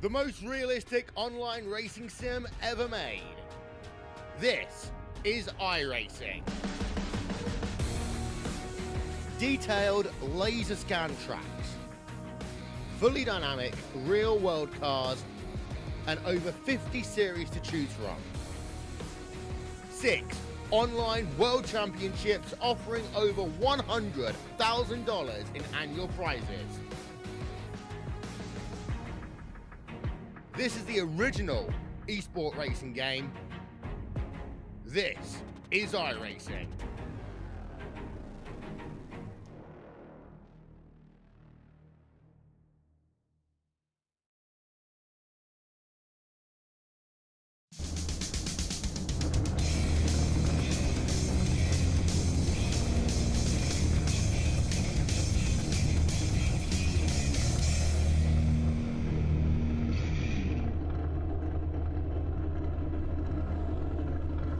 the most realistic online racing sim ever made. This is iRacing. Detailed laser scan tracks, fully dynamic real world cars, and over 50 series to choose from. 6 online world championships offering over $100,000 in annual prizes. This is the original esport racing game. This is iRacing.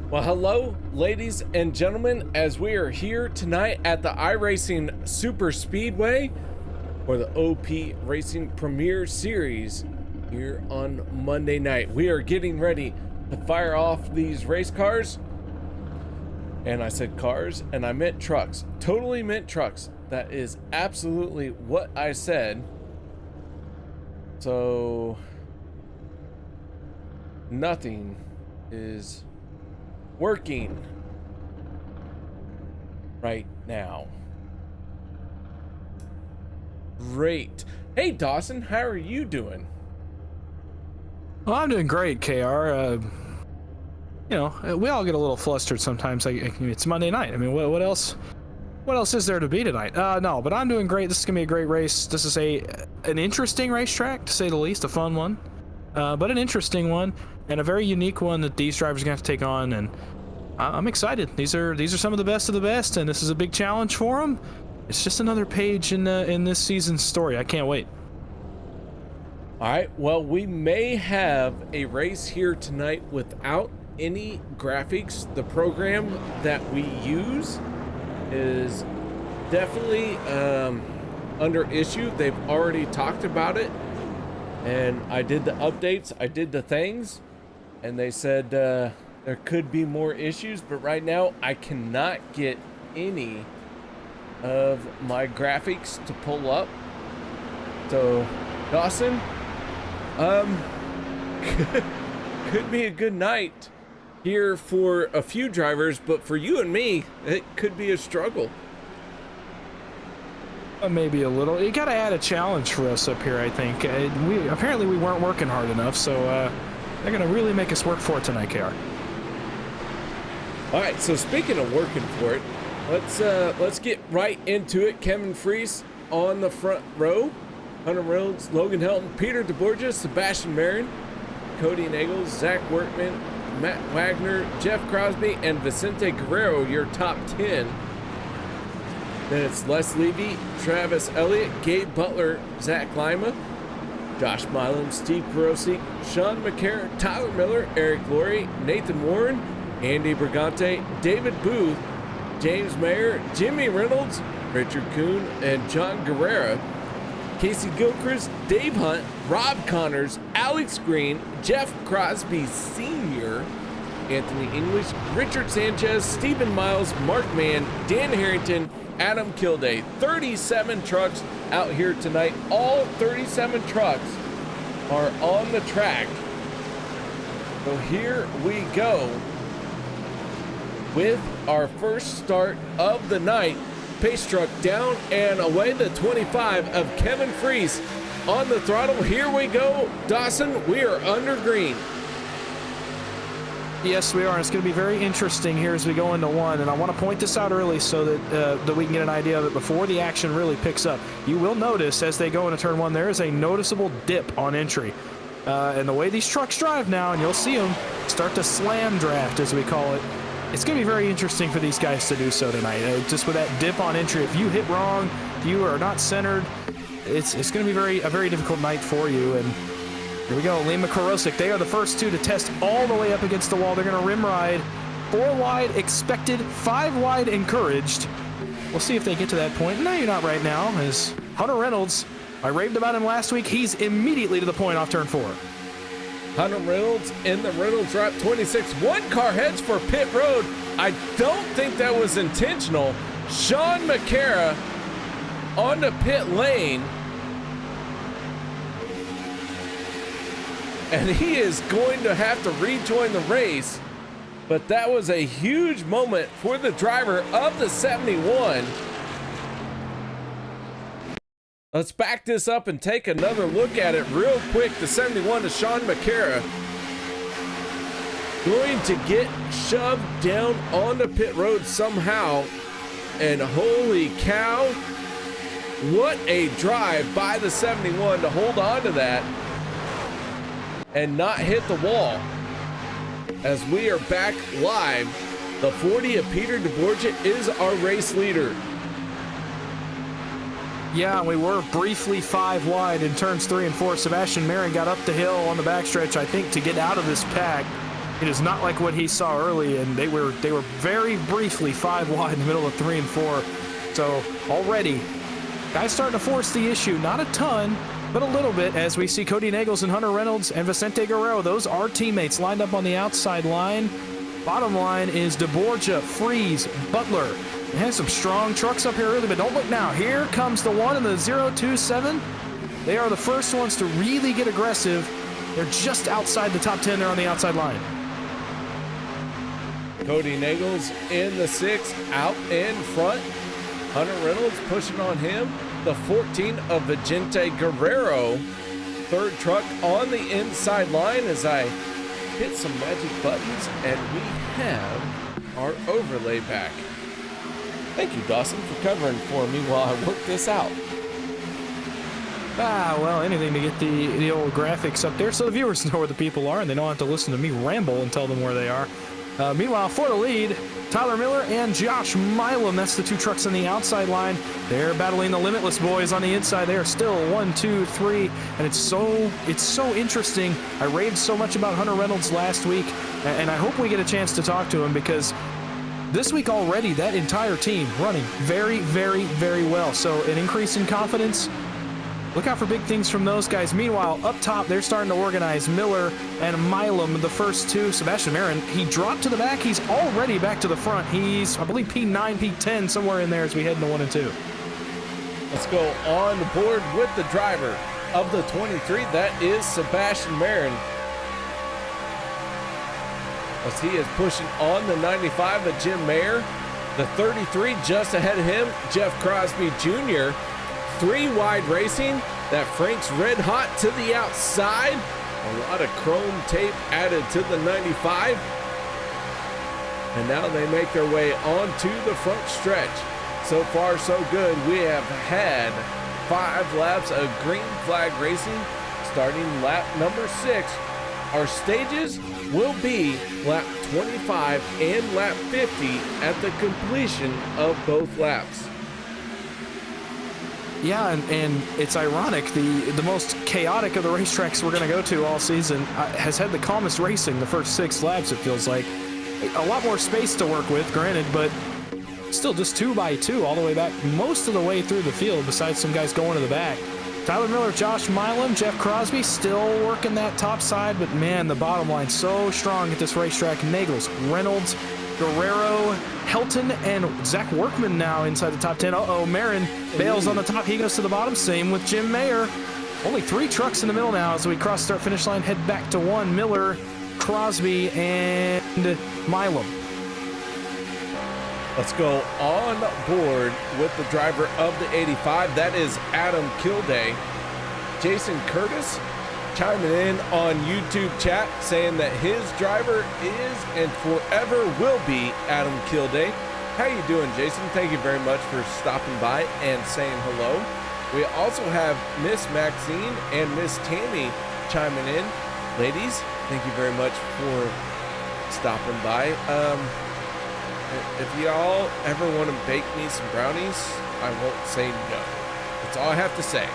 Well, hello, ladies and gentlemen, as we are here tonight at the iRacing Superspeedway for the OP Racing Premier Series here on Monday night. We are getting ready to fire off these race cars. And I said cars, and I meant trucks. Totally meant trucks. That is absolutely what I said. So, nothing is working right now. Great. Hey Dawson, how are you doing? Well, I'm doing great, KR. You know, we all get a little flustered sometimes. It's Monday night. I mean, what else? What else is there to be tonight? No, but I'm doing great. This is gonna be a great race. This is an interesting racetrack, to say the least. A fun one, but an interesting one, and a very unique one that these drivers are gonna have to take on. And I'm excited. These are some of the best, and this is a big challenge for them. It's just another page in this season's story. I can't wait. All right. Well, we may have a race here tonight without any graphics. The program that we use is definitely under issue. They've already talked about it, and I did the updates. I did the things, and they said there could be more issues, but right now I cannot get any of my graphics to pull up. So, Dawson, could be a good night here for a few drivers, but for you and me, it could be a struggle. Maybe a little. You gotta add a challenge for us up here, I think. Apparently we weren't working hard enough, so they're gonna really make us work for it tonight, KR. All right, so speaking of working for it, let's get right into it. Kevin Fries on the front row, Hunter Reynolds, Logan Helton, Peter DeBorgia, Sebastian Marin, Cody Nagels, Zach Workman, Matt Wagner, Jeff Crosby, and Vicente Guerrero, your top 10. Then it's Les Levy, Travis Elliott, Gabe Butler, Zach Lima, Josh Milam, Steve Perosi, Sean McCarron, Tyler Miller, Eric Laurie, Nathan Warren, Andy Brigante, David Booth, James Mayer, Jimmy Reynolds, Richard Kuhn, and John Guerrera, Casey Gilchrist, Dave Hunt, Rob Connors, Alex Green, Jeff Crosby Sr., Anthony English, Richard Sanchez, Stephen Miles, Mark Mann, Dan Harrington, Adam Kilday. 37 trucks out here tonight. All 37 trucks are on the track. So here we go with our first start of the night. Pace truck down and away, the 25 of Kevin Fries on the throttle. Here we go. Dawson, we are under green. Yes, we are. It's going to be very interesting here as we go into one, and I want to point this out early so that we can get an idea of it before the action really picks up. You will notice as they go into turn one, there is a noticeable dip on entry. And the way these trucks drive now, and you'll see them start to slam draft, as we call it, it's going to be very interesting for these guys to do so tonight. Just with that dip on entry, if you hit wrong, if you are not centered, it's going to be a very difficult night for you. And here we go, Lima Korosik. They are the first two to test all the way up against the wall. They're going to rim ride. 4 wide expected, 5 wide encouraged. We'll see if they get to that point. No, you're not right now, as Hunter Reynolds I raved about him last week. He's immediately to the point off turn 4. Hunter Reynolds in the Reynolds wrap 26. One car heads for pit road. I don't think that was intentional. Sean McCara on the pit lane. And he is going to have to rejoin the race. But that was a huge moment for the driver of the 71. Let's back this up and take another look at it real quick. The 71 to Sean McCara. Going to get shoved down on the pit road somehow. And holy cow, what a drive by the 71 to hold on to that and not hit the wall. As we are back live, the 40 of Peter DeBorgia is our race leader. Yeah, we were briefly 5 wide in turns 3 and 4. Sebastian Marin got up the hill on the backstretch, I think, to get out of this pack. It is not like what he saw early, and they were very briefly 5 wide in the middle of 3 and 4. So already, guys starting to force the issue. Not a ton, but a little bit, as we see Cody Nagels and Hunter Reynolds and Vicente Guerrero. Those are teammates lined up on the outside line. Bottom line is DeBorgia, Freeze, Butler. It has some strong trucks up here early, but don't look now. Here comes the 1 and the 027. They are the first ones to really get aggressive. They're just outside the top 10. They're on the outside line. Cody Nagels in the 6, out in front. Hunter Reynolds pushing on him. The 14 of Vicente Guerrero. Third truck on the inside line as I hit some magic buttons, and we have our overlay back. Thank you, Dawson, for covering for me while I work this out. Well, anything to get the old graphics up there so the viewers know where the people are and they don't have to listen to me ramble and tell them where they are. Meanwhile, for the lead, Tyler Miller and Josh Milam. That's the 2 trucks on the outside line. They're battling the Limitless boys on the inside. They are still 1, 2, 3, and it's so interesting. I raved so much about Hunter Reynolds last week, and I hope we get a chance to talk to him, because this week already, that entire team running very, very, very well. So an increase in confidence. Look out for big things from those guys. Meanwhile, up top, they're starting to organize. Miller and Milam, the first 2. Sebastian Marin, he dropped to the back. He's already back to the front. He's, I believe, P9, P10, somewhere in there as we head into 1 and 2. Let's go on the board with the driver of the 23. That is Sebastian Marin. As he is pushing on the 95 of Jim Mayer. The 33 just ahead of him, Jeff Crosby Jr. 3 wide racing. That Frank's red hot to the outside. A lot of chrome tape added to the 95. And now they make their way onto the front stretch. So far, so good. We have had 5 laps of green flag racing, starting lap number 6. Our stages will be lap 25 and lap 50 at the completion of both laps. Yeah, and it's ironic. The most chaotic of the racetracks we're going to go to all season has had the calmest racing the first 6 laps, it feels like. A lot more space to work with, granted, but still just 2 by 2 all the way back, most of the way through the field, besides some guys going to the back. Tyler Miller, Josh Milam, Jeff Crosby still working that top side, but man, the bottom line so strong at this racetrack. Nagels, Reynolds, Guerrero, Helton, and Zach Workman now inside the top 10. Marin bails on the top. He goes to the bottom. Same with Jim Mayer. Only 3 trucks in the middle now as we cross start finish line, head back to 1. Miller, Crosby, and Milam. Let's go on board with the driver of the 85. That is Adam Kilday. Jason Curtis chiming in on YouTube chat saying that his driver is and forever will be Adam Kilday. How you doing, Jason? Thank you very much for stopping by and saying hello. We also have Miss Maxine and Miss Tammy chiming in. Ladies, thank you very much for stopping by. If y'all ever want to bake me some brownies, I won't say no. That's all I have to say.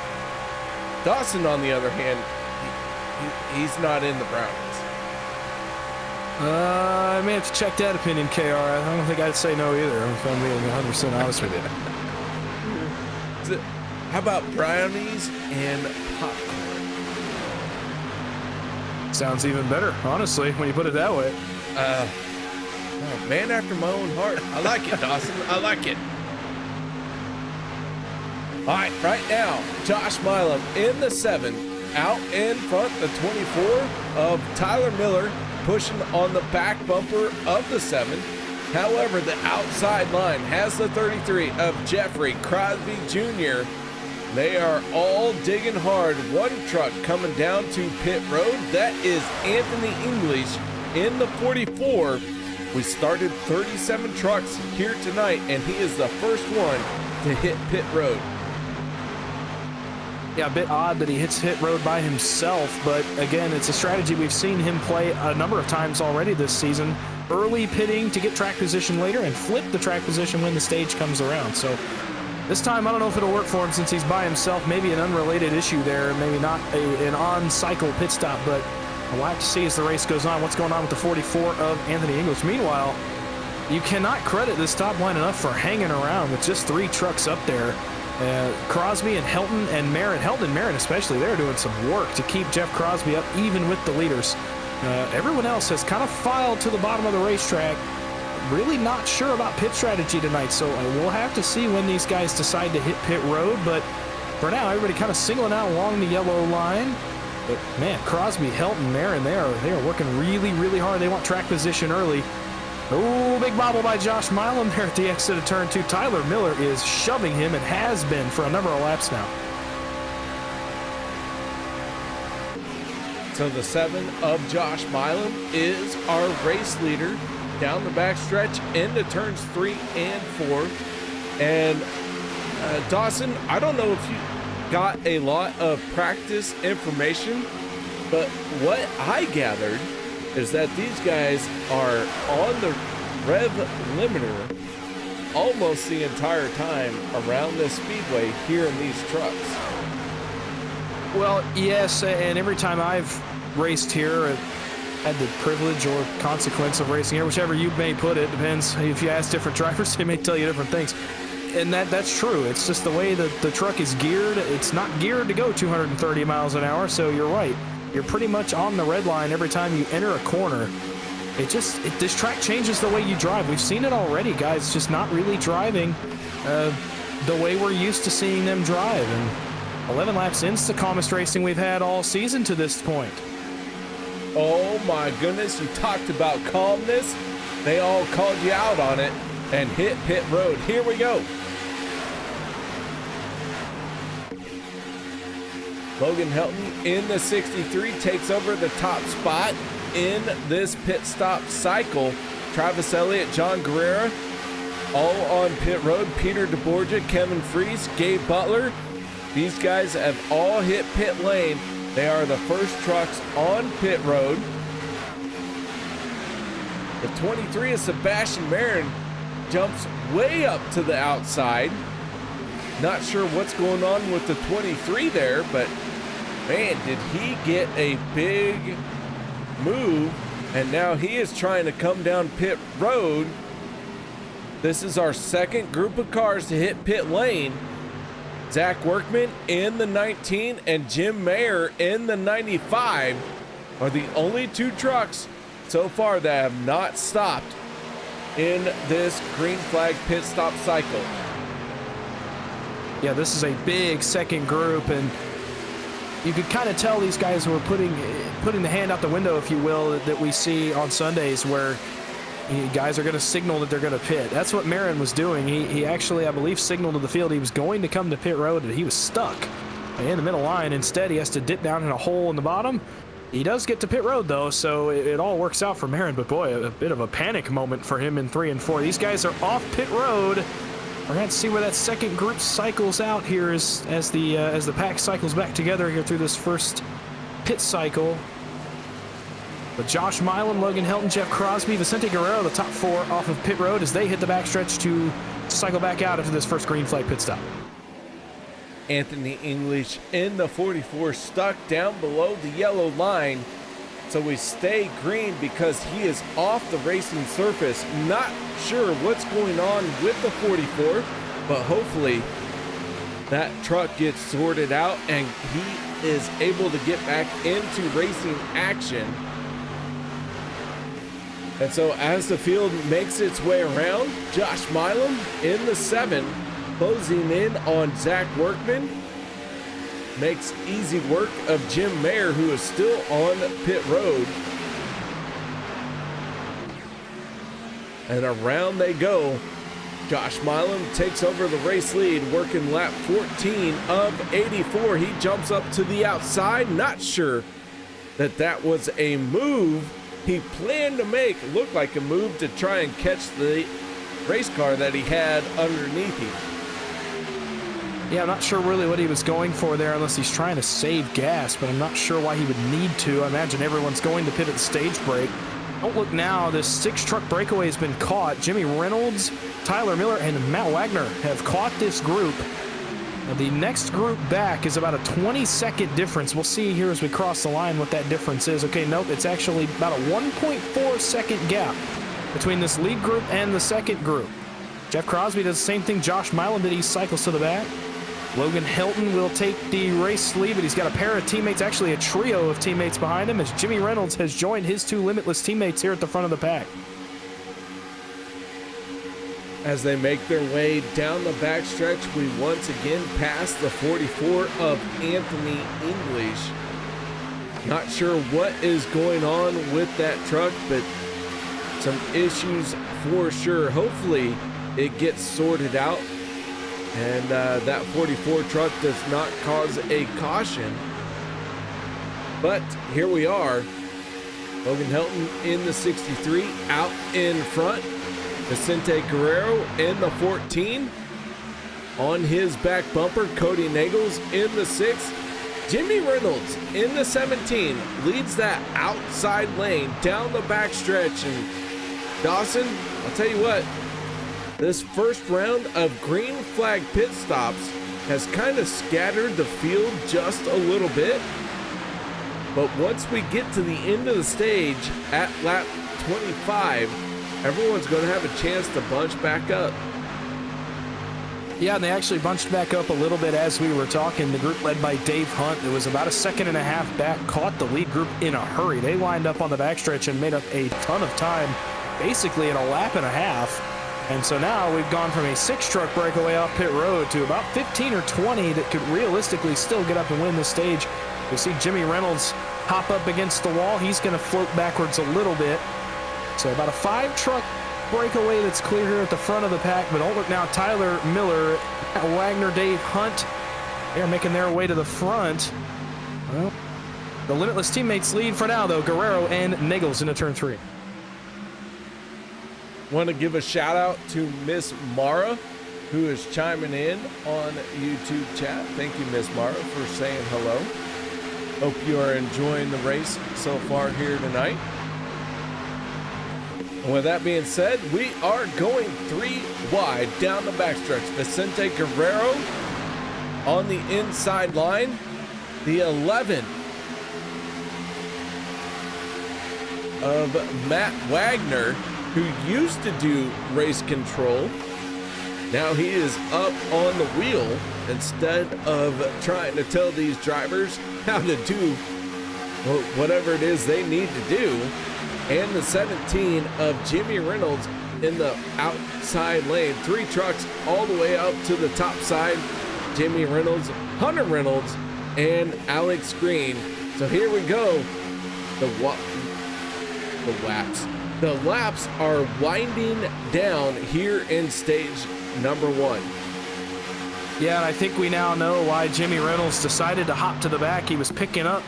Dawson, on the other hand, he's not in the brownies. I may have to check that opinion, KR. I don't think I'd say no either, if I'm being 100% honest with you. How about brownies and popcorn? Sounds even better, honestly, when you put it that way. Oh, man after my own heart. I like it, Dawson. I like it. All right, right now, Josh Milam in the 7, out in front, the 24 of Tyler Miller, pushing on the back bumper of the 7. However, the outside line has the 33 of Jeffrey Crosby Jr. They are all digging hard. One truck coming down to pit road. That is Anthony English in the 44. We started 37 trucks here tonight, and he is the first one to hit pit road. Yeah, a bit odd that he hits hit road by himself, but again, it's a strategy we've seen him play a number of times already this season. Early pitting to get track position later and flip the track position when the stage comes around. So this time, I don't know if it'll work for him since he's by himself. Maybe an unrelated issue there, maybe not an on-cycle pit stop, but we'll have to see as the race goes on what's going on with the 44 of Anthony English. Meanwhile, you cannot credit this top line enough for hanging around with just 3 trucks up there. Crosby and Helton and Marin, Helton and Marin especially, they're doing some work to keep Jeff Crosby up even with the leaders. Everyone else has kind of filed to the bottom of the racetrack. Really not sure about pit strategy tonight, so we'll have to see when these guys decide to hit pit road, but for now, everybody kind of singling out along the yellow line. But man, Crosby, Helton, Marin, they are working really, really hard. They want track position early. Oh, big bobble by Josh Milam there at the exit of turn 2. Tyler Miller is shoving him and has been for a number of laps now. So the 7 of Josh Milam is our race leader down the backstretch into turns 3 and 4. And Dawson, I don't know if you got a lot of practice information, but what I gathered is that these guys are on the rev limiter almost the entire time around this speedway here in these trucks. Well, yes, and every time I've raced here, had the privilege or consequence of racing here, whichever you may put it, depends. If you ask different drivers, they may tell you different things. And that's true. It's just the way that the truck is geared. It's not geared to go 230 miles an hour, so you're right. You're pretty much on the red line every time you enter a corner. This track changes the way you drive. We've seen it already, guys, just not really driving the way we're used to seeing them drive. And 11 laps into the calmest racing we've had all season to this point. Oh my goodness, you talked about calmness. They all called you out on it and hit pit road. Here we go. Logan Helton in the 63 takes over the top spot in this pit stop cycle. Travis Elliott, John Guerrera, all on pit road. Peter DeBorgia, Kevin Fries, Gabe Butler. These guys have all hit pit lane. They are the first trucks on pit road. The 23 of Sebastian Marin jumps way up to the outside. Not sure what's going on with the 23 there, but man, did he get a big move, and now he is trying to come down pit road. This is our second group of cars to hit pit lane. Zach Workman in the 19 and Jim Mayer in the 95 are the only 2 trucks so far that have not stopped in this green flag pit stop cycle. Yeah, this is a big second group, and you could kind of tell these guys were putting the hand out the window, if you will, that we see on Sundays where guys are going to signal that they're going to pit. That's what Marin was doing. He actually, I believe, signaled to the field he was going to come to pit road, and he was stuck in the middle line. Instead, he has to dip down in a hole in the bottom. He does get to pit road, though, so it all works out for Marin. But boy, a bit of a panic moment for him in 3 and 4. These guys are off pit road. We're going to see where that second group cycles out here as the pack cycles back together here through this first pit cycle. But Josh Milam, Logan Helton, Jeff Crosby, Vicente Guerrero, the top 4 off of pit road as they hit the backstretch to cycle back out after this first green flag pit stop. Anthony English in the 44 stuck down below the yellow line. So we stay green because he is off the racing surface. Not sure what's going on with the 44, but hopefully that truck gets sorted out and he is able to get back into racing action. And so as the field makes its way around, Josh Milam in the 7, closing in on Zach Workman, makes easy work of Jim Mayer, who is still on pit road. And around they go. Josh Milam takes over the race lead, working lap 14 of 84. He jumps up to the outside. Not sure that that was a move he planned to make. Looked like a move to try and catch the race car that he had underneath him. Yeah, I'm not sure really what he was going for there unless he's trying to save gas, but I'm not sure why he would need to. I imagine everyone's going to pit at the stage break. Don't look now, this 6-truck breakaway has been caught. Jimmy Reynolds, Tyler Miller, and Matt Wagner have caught this group. Now, the next group back is about a 20-second difference. We'll see here as we cross the line what that difference is. Okay, nope, it's actually about a 1.4-second gap between this lead group and the second group. Jeff Crosby does the same thing Josh Milam did. He cycles to the back. Logan Helton will take the race lead, but he's got a pair of teammates, actually a trio of teammates behind him, as Jimmy Reynolds has joined his 2 Limitless teammates here at the front of the pack. As they make their way down the backstretch, we once again pass the 44 of Anthony English. Not sure what is going on with that truck, but some issues for sure. Hopefully it gets sorted out and that 44 truck does not cause a caution. But here we are. Logan Helton in the 63 out in front. Vicente Guerrero in the 14. On his back bumper, Cody Nagels in the 6. Jimmy Reynolds in the 17 leads that outside lane down the backstretch. And Dawson, I'll tell you what, this first round of green flag pit stops has kind of scattered the field just a little bit. But once we get to the end of the stage at lap 25, everyone's going to have a chance to bunch back up. Yeah, and they actually bunched back up a little bit as we were talking. The group led by Dave Hunt, that was about a 1.5 seconds back, caught the lead group in a hurry. They lined up on the backstretch and made up a ton of time, basically in a lap and a half. And so now we've gone from a 6-truck breakaway off pit road to about 15 or 20 that could realistically still get up and win the stage. We see Jimmy Reynolds hop up against the wall. He's going to float backwards a little bit. So about a 5-truck breakaway that's clear here at the front of the pack. But don't look now, Tyler Miller, Matt Wagner, Dave Hunt, they're making their way to the front. Well, the Limitless teammates lead for now, though. Guerrero and Nagels into turn 3. Want to give a shout out to Miss Mara, who is chiming in on YouTube chat. Thank you, Miss Mara, for saying hello. Hope you are enjoying the race so far here tonight. And with that being said, we are going 3 wide down the backstretch. Vicente Guerrero on the inside line. The 11 of Matt Wagner, who used to do race control. Now he is up on the wheel instead of trying to tell these drivers how to do whatever it is they need to do. And the 17 of Jimmy Reynolds in the outside lane. 3 trucks all the way up to the top side. Jimmy Reynolds, Hunter Reynolds, and Alex Green. So here we go. The laps are winding down here in stage number 1. Yeah, and I think we now know why Jimmy Reynolds decided to hop to the back. He was picking up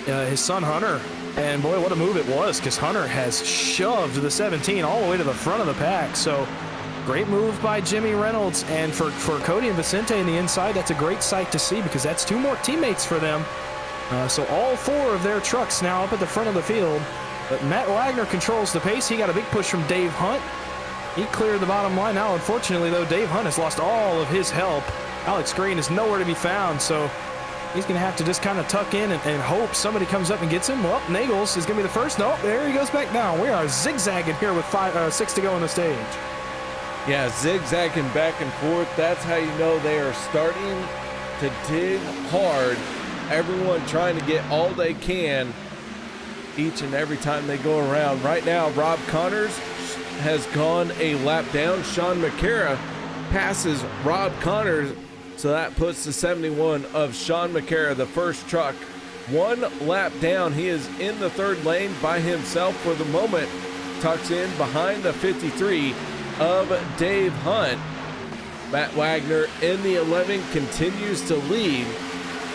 his son Hunter. And boy, what a move it was, because Hunter has shoved the 17 all the way to the front of the pack. So great move by Jimmy Reynolds. And for Cody and Vicente in the inside, that's a great sight to see, because that's 2 more teammates for them. So all 4 of their trucks now up at the front of the field. But Matt Wagner controls the pace. He got a big push from Dave Hunt. He cleared the bottom line. Now, unfortunately, though, Dave Hunt has lost all of his help. Alex Green is nowhere to be found, so he's going to have to just kind of tuck in and hope somebody comes up and gets him. Well, Nagels is going to be the first. Nope, there he goes back down. We are zigzagging here with 6 to go on the stage. Yeah, zigzagging back and forth. That's how you know they are starting to dig hard. Everyone trying to get all they can each and every time they go around. Right now, Rob Connors has gone a lap down. Sean McCara passes Rob Connors, so that puts the 71 of Sean McCara, the first truck, one lap down. He is in the third lane by himself for the moment. Tucks in behind the 53 of Dave Hunt. Matt Wagner in the 11 continues to lead.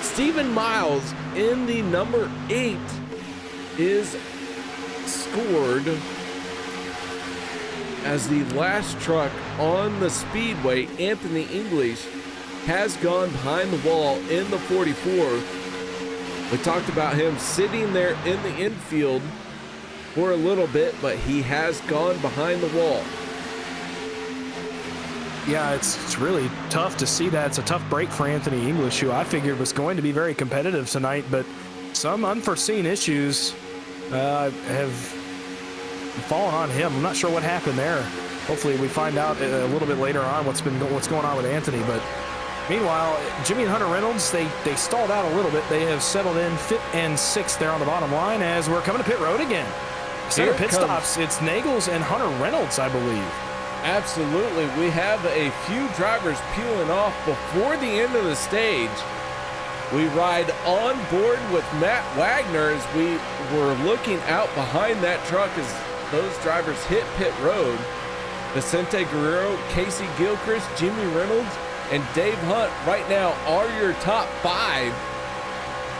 Stephen Miles in the number 8 is scored as the last truck on the speedway. Anthony English has gone behind the wall in the 44. We talked about him sitting there in the infield for a little bit, but he has gone behind the wall. Yeah, it's really tough to see that. It's a tough break for Anthony English, who I figured was going to be very competitive tonight, but some unforeseen issues have fallen on him. I'm not sure what happened there. Hopefully we find out a little bit later on what's going on with Anthony. But meanwhile, Jimmy and Hunter Reynolds, they stalled out a little bit. They have settled in 5th and 6th there on the bottom line as we're coming to pit road again. Center pit stops. It's Nagels and Hunter Reynolds, I believe. Absolutely. We have a few drivers peeling off before the end of the stage. We ride on board with Matt Wagner as we were looking out behind that truck as those drivers hit pit road. Vicente Guerrero, Casey Gilchrist, Jimmy Reynolds, and Dave Hunt right now are your top 5.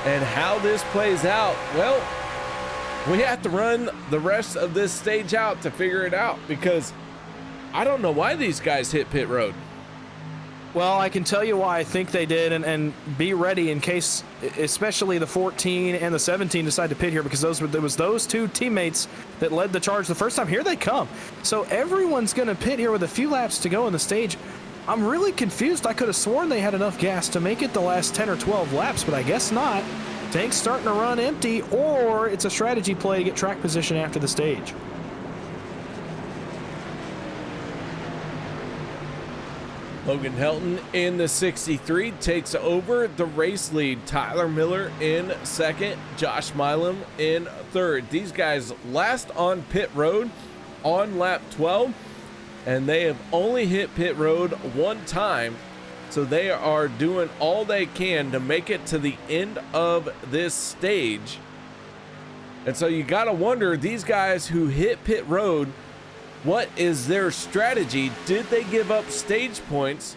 And how this plays out, well, we have to run the rest of this stage out to figure it out, because I don't know why these guys hit pit road. Well, I can tell you why I think they did, and be ready in case, especially the 14 and the 17 decide to pit here, because there was those two teammates that led the charge the first time. Here they come. So everyone's going to pit here with a few laps to go in the stage. I'm really confused. I could have sworn they had enough gas to make it the last 10 or 12 laps, but I guess not. Tank's starting to run empty, or it's a strategy play to get track position after the stage. Logan Helton in the 63 takes over the race lead. Tyler Miller in second, Josh Milam in third. These guys last on pit road on lap 12, and they have only hit pit road one time, so they are doing all they can to make it to the end of this stage. And so you gotta wonder, these guys who hit pit road, what is their strategy? Did they give up stage points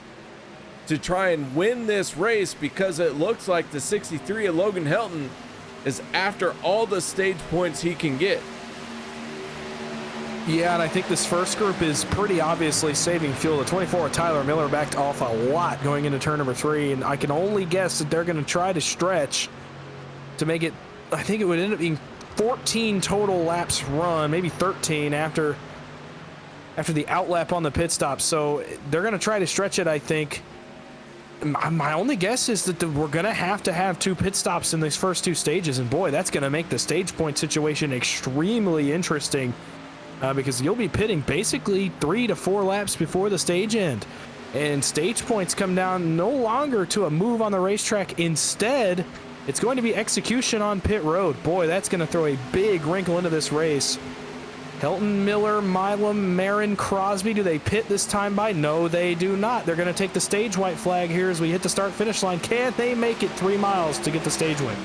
to try and win this race? Because it looks like the 63 of Logan Helton is after all the stage points he can get. Yeah, and I think this first group is pretty obviously saving fuel. The 24 of Tyler Miller backed off a lot going into turn number 3, and I can only guess that they're going to try to stretch to make it, I think it would end up being 14 total laps run, maybe 13 after the outlap on the pit stop. So they're going to try to stretch it, I think. My only guess is that we're going to have 2 pit stops in these first 2 stages. And boy, that's going to make the stage point situation extremely interesting, because you'll be pitting basically 3 to 4 laps before the stage end. And stage points come down no longer to a move on the racetrack. Instead, it's going to be execution on pit road. Boy, that's going to throw a big wrinkle into this race. Helton, Miller, Milam, Marin, Crosby, do they pit this time by? No, they do not. They're going to take the stage white flag here as we hit the start-finish line. Can they make it 3 miles to get the stage win?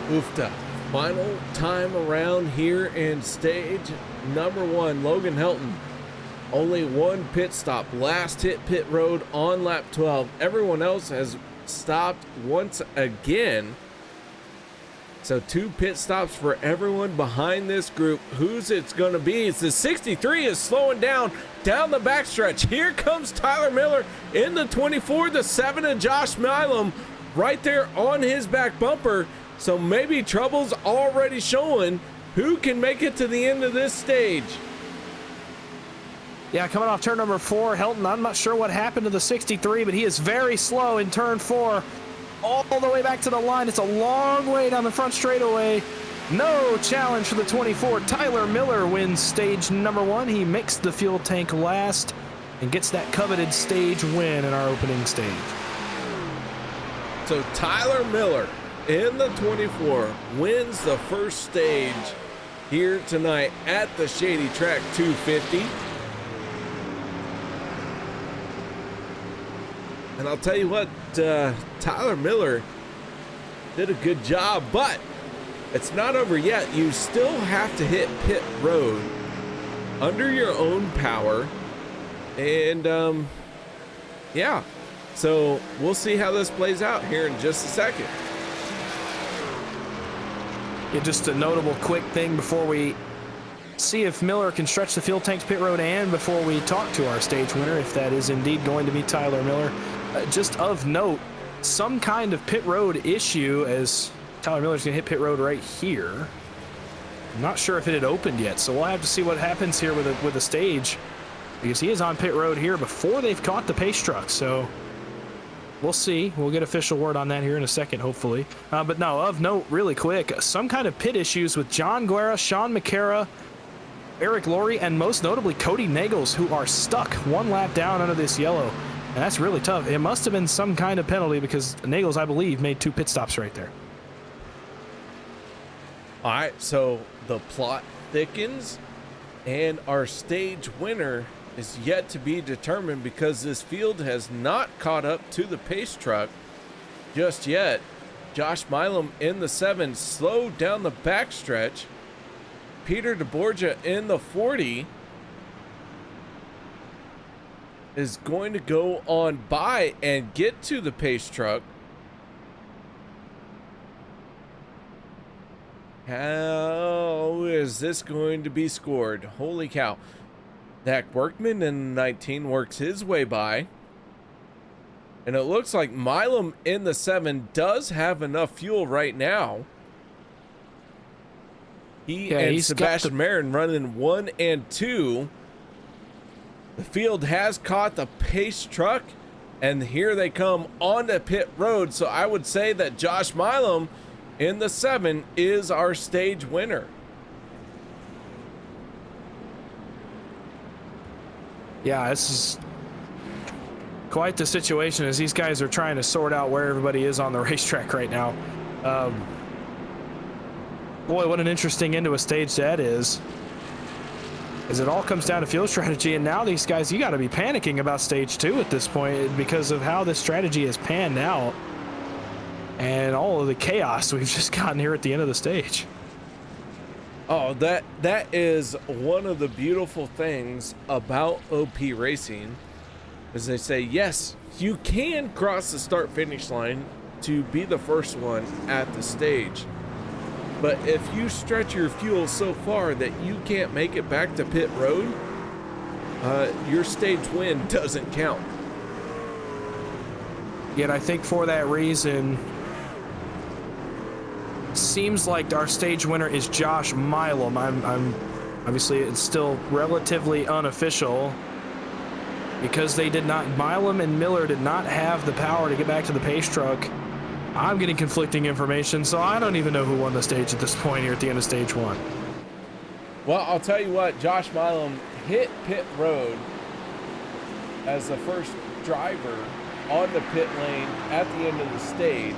Oofta. Final time around here in stage number 1. Logan Helton, only 1 pit stop. Last hit pit road on lap 12. Everyone else has stopped once again. So 2 pit stops for everyone behind this group. Who's it's going to be? It's the 63 is slowing down the backstretch. Here comes Tyler Miller in the 24, the 7 of Josh Milam right there on his back bumper. So maybe trouble's already showing. Who can make it to the end of this stage? Yeah, coming off turn number 4, Helton, I'm not sure what happened to the 63, but he is very slow in turn 4. All the way back to the line. It's a long way down the front straightaway. No challenge for the 24. Tyler Miller wins stage number 1. He makes the fuel tank last and gets that coveted stage win in our opening stage. So Tyler Miller in the 24 wins the first stage here tonight at the Shady Track 250. And I'll tell you what, Tyler Miller did a good job, but it's not over yet. You still have to hit pit road under your own power. And yeah, so we'll see how this plays out here in just a second. Yeah, just a notable quick thing before we see if Miller can stretch the fuel tank's pit road, and before we talk to our stage winner, if that is indeed going to be Tyler Miller. Just of note, some kind of pit road issue, as Tyler Miller's gonna hit pit road right here. I'm not sure if it had opened yet, so we'll have to see what happens here with the stage, because he is on pit road here before they've caught the pace truck. So we'll see. We'll get official word on that here in a second, hopefully. But no, of note, really quick, some kind of pit issues with John Guerra, Sean McCara, Eric Laurie, and most notably Cody Nagels, who are stuck one lap down under this yellow. And that's really tough. It must have been some kind of penalty, because Nagels, I believe, made 2 pit stops right there. All right, so the plot thickens, and our stage winner is yet to be determined, because this field has not caught up to the pace truck just yet. Josh Milam in the 7 slowed down the backstretch. Peter DeBorgia in the 40 is going to go on by and get to the pace truck. How is this going to be scored? Holy cow. Zach Workman in 19 works his way by. And it looks like Milam in the 7 does have enough fuel right now. And Sebastian Marin running 1 and 2. The field has caught the pace truck, and here they come onto pit road. So I would say that Josh Milam in the 7 is our stage winner. Yeah, this is quite the situation, as these guys are trying to sort out where everybody is on the racetrack right now. Boy, what an interesting end to a stage that is. As it all comes down to fuel strategy, and now these guys, you got to be panicking about stage 2 at this point, because of how this strategy has panned out and all of the chaos we've just gotten here at the end of the stage. Oh, that is one of the beautiful things about OP Racing, is they say, yes, you can cross the start-finish line to be the first one at the stage. But if you stretch your fuel so far that you can't make it back to pit road, your stage win doesn't count. Yet I think for that reason, seems like our stage winner is Josh Milam. I'm obviously, it's still relatively unofficial, because they did not, Milam and Miller did not have the power to get back to the pace truck. I'm getting conflicting information, so I don't even know who won the stage at this point here at the end of stage 1. Well, I'll tell you what, Josh Milam hit pit road as the first driver on the pit lane at the end of the stage.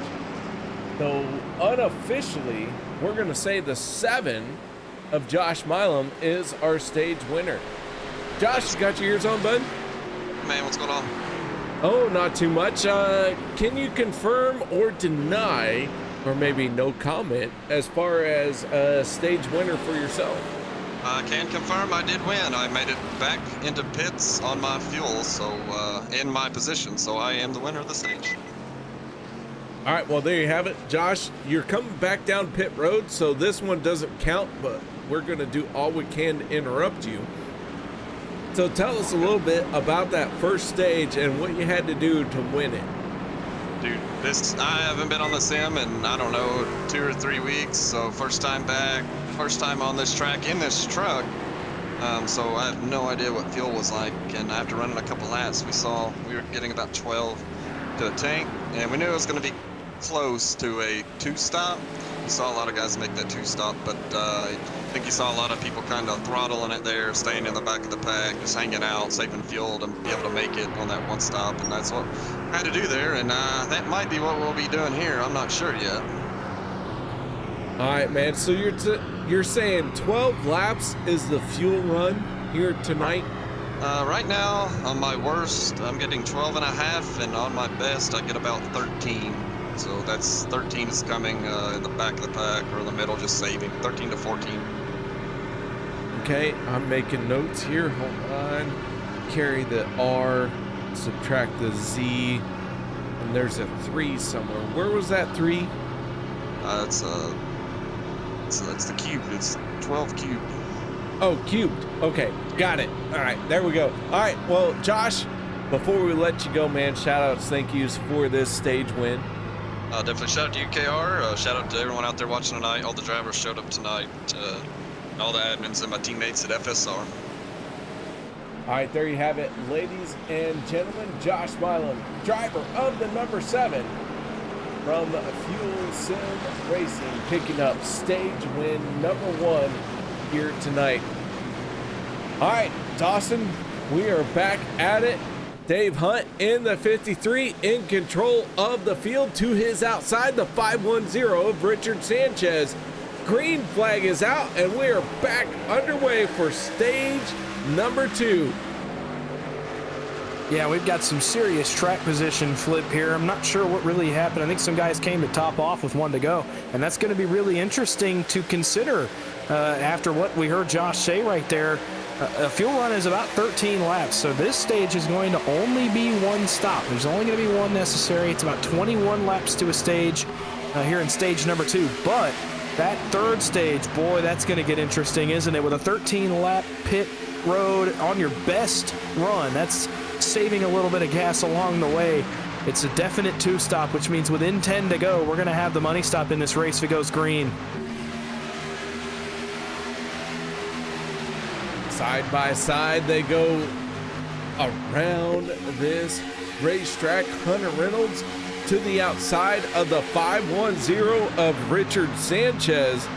So unofficially, we're going to say the 7 of Josh Milam is our stage winner. Josh, you got your ears on, bud? Man, what's going on? Oh, not too much. Can you confirm or deny, or maybe no comment, as far as a stage winner for yourself? I can confirm I did win. I made it back into pits on my fuel, so in my position, so I am the winner of the stage. All right, well, there you have it. Josh, you're coming back down pit road, so this one doesn't count, but we're going to do all we can to interrupt you. So tell us a little bit about that first stage and what you had to do to win it. Dude, I haven't been on the sim in, I don't know, 2 or 3 weeks, so first time back, first time on this track in this truck. So I have no idea what fuel was like, and after running a couple laps, we were getting about 12 to the tank, and we knew it was going to be close to a 2-stop, You saw a lot of guys make that 2-stop, but I think you saw a lot of people kind of throttling it there, staying in the back of the pack, just hanging out, saving fuel to be able to make it on that 1-stop, and that's what I had to do there, and that might be what we'll be doing here. I'm not sure yet. All right, man. So you're saying 12 laps is the fuel run here tonight? Right now, on my worst, I'm getting 12 and a half, and on my best, I get about 13. So that's 13 is coming in the back of the pack or in the middle, just saving 13 to 14. Okay, I'm making notes here. Hold on. Carry the R, subtract the Z, and there's a 3 somewhere. Where was that 3? It's the cube. It's 12 cubed. Oh, cubed. Okay, got it. All right, there we go. All right, well, Josh, before we let you go, man, shout outs, thank yous for this stage win. Definitely shout out to you, KR. Shout out to everyone out there watching tonight. All the drivers showed up tonight. And all the admins and my teammates at FSR. All right, there you have it, ladies and gentlemen. Josh Milam, driver of the number 7 from Fuel Sim Racing, picking up stage win number 1 here tonight. All right, Dawson, we are back at it. Dave Hunt in the 53 in control of the field. To his outside, the 510 of Richard Sanchez. Green flag is out, and we are back underway for stage number 2. Yeah, we've got some serious track position flip here. I'm not sure what really happened. I think some guys came to top off with 1 to go, and that's going to be really interesting to consider after what we heard Josh say right there. A fuel run is about 13 laps, so this stage is going to only be 1 stop. There's only going to be 1 necessary. It's about 21 laps to a stage here in stage number 2, but that 3rd stage, boy, that's going to get interesting, isn't it? With a 13-lap pit road on your best run, that's saving a little bit of gas along the way. It's a definite 2-stop, which means within 10 to go, we're going to have the money stop in this race if it goes green. Side by side, they go around this racetrack. Hunter Reynolds to the outside of the 510 of Richard Sanchez.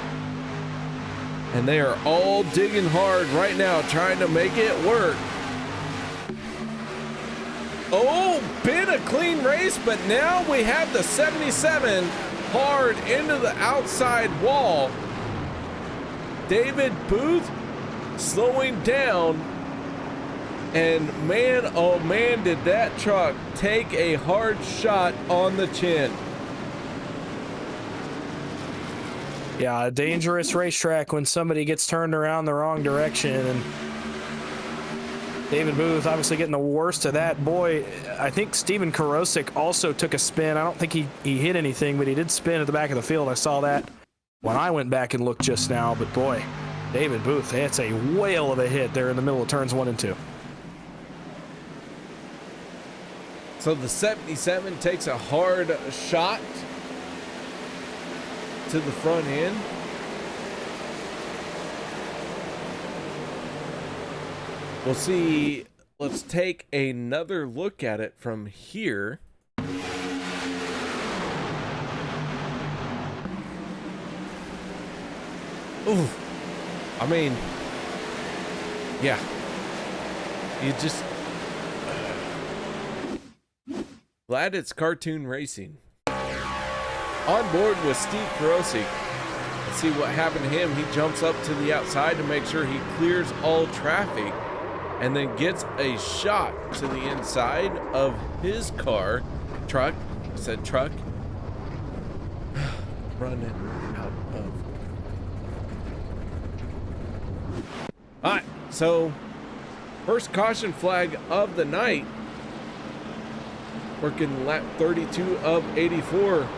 And they are all digging hard right now, trying to make it work. Oh, been a clean race, but now we have the 77 hard into the outside wall. David Booth slowing down, and man, oh man, did that truck take a hard shot on the chin. Yeah, a dangerous racetrack when somebody gets turned around the wrong direction, and David Booth obviously getting the worst of that. Boy, I think Steven Karosik also took a spin. I don't think he hit anything, but he did spin at the back of the field. I saw that when I went back and looked just now, but boy, David Booth, that's a whale of a hit there in the middle of turns 1 and 2. So the 77 takes a hard shot to the front end. We'll see. Let's take another look at it from here. Ooh. I mean, yeah, you just glad it's cartoon racing. On board with Steve Karosik. Let's see what happened to him. He jumps up to the outside to make sure he clears all traffic, and then gets a shot to the inside of his truck. I said truck. Running out of. All right, so first caution flag of the night. Working lap 32 of 84.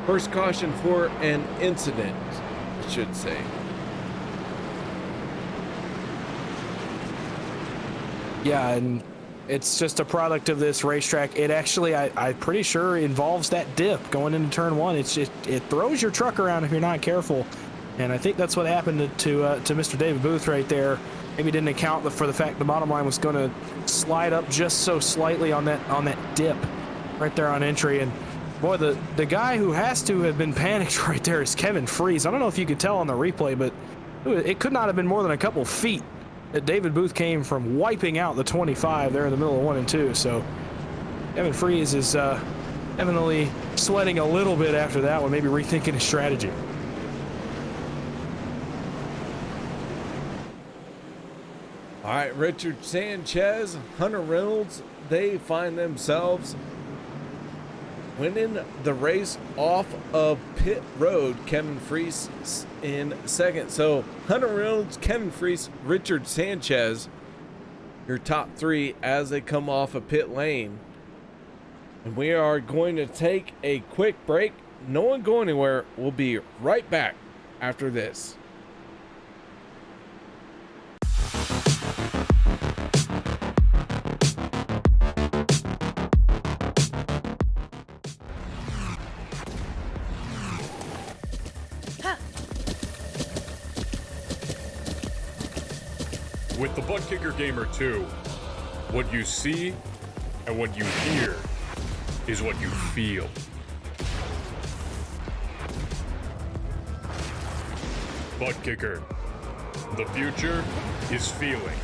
First caution for an incident, I should say. Yeah, and it's just a product of this racetrack. It actually, I'm pretty sure, involves that dip going into turn 1. It throws your truck around if you're not careful. And I think that's what happened to Mr. David Booth right there. Maybe didn't account for the fact the bottom line was going to slide up just so slightly on that dip right there on entry. And Boy, the guy who has to have been panicked right there is Kevin Fries. I don't know if you could tell on the replay, but it could not have been more than a couple feet that David Booth came from wiping out the 25 there in the middle of 1 and 2. So Kevin Fries is evidently sweating a little bit after that one, maybe rethinking his strategy. All right, Richard Sanchez, Hunter Reynolds, they find themselves winning the race off of pit road. Kevin Fries in second. So Hunter Reynolds, Kevin Fries, Richard Sanchez, your top three as they come off a pit lane. And we are going to take a quick break. No one go anywhere. We'll be right back after this. With the Butt Kicker Gamer 2, what you see and what you hear is what you feel. Butt Kicker. The future is feeling.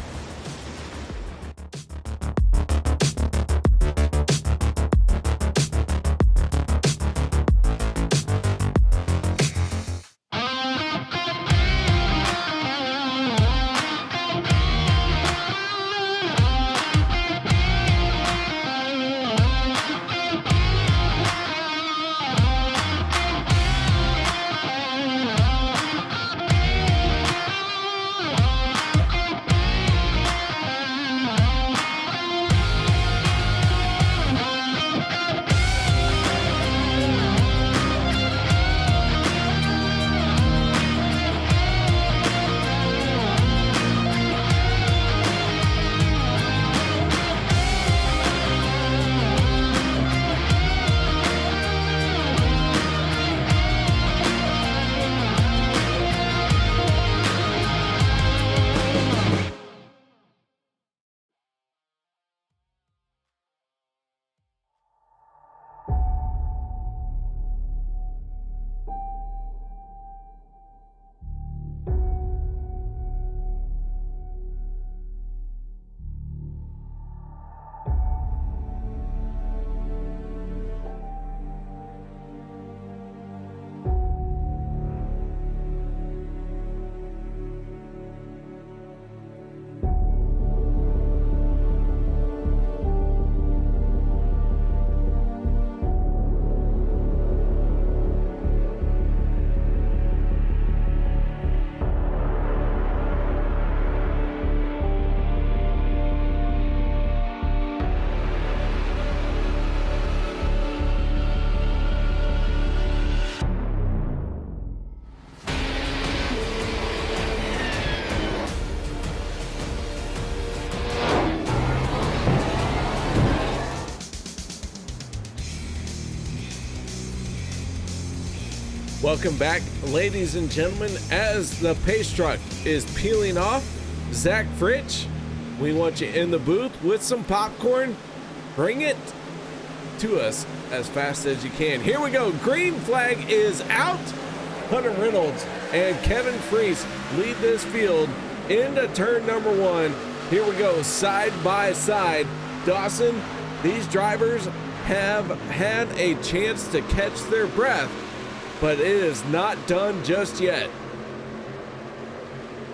Welcome back, ladies and gentlemen. As the pace truck is peeling off, Zach Fritsch, we want you in the booth with some popcorn. Bring it to us as fast as you can. Here we go. Green flag is out. Hunter Reynolds and Kevin Fries lead this field into turn number one. Here we go, side by side. Dawson, these drivers have had a chance to catch their breath, but it is not done just yet.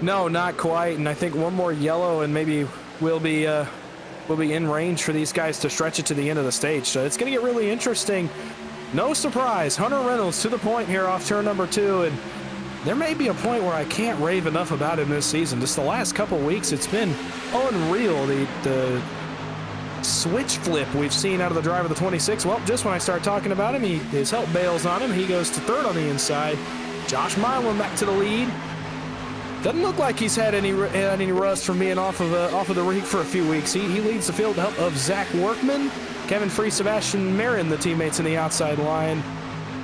No, not quite. And I think one more yellow and maybe we'll be in range for these guys to stretch it to the end of the stage. So it's going to get really interesting. No surprise, Hunter Reynolds to the point here off turn number 2. And there may be a point where I can't rave enough about him this season. Just the last couple weeks, it's been unreal. The switch flip we've seen out of the driver of the 26. Well, just when I start talking about him, his help bails on him. He goes to third on the inside. Josh Milam back to the lead. Doesn't look like he's had any rust from being off of the rig for a few weeks. He leads the field with the help of Zach Workman, Kevin Fries, Sebastian Marin, the teammates in the outside line.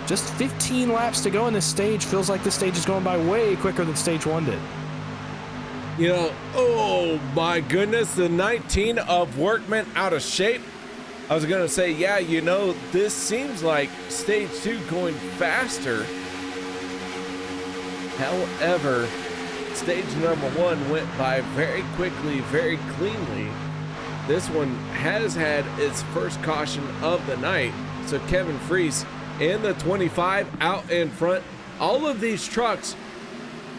Just 15 laps to go in this stage. Feels like this stage is going by way quicker than stage 1 did. You know, oh my goodness, the 19 of Workman out of shape. I was going to say, yeah, you know, this seems like stage 2 going faster. However, stage number 1 went by very quickly, very cleanly. This one has had its first caution of the night. So Kevin Fries in the 25 out in front. All of these trucks,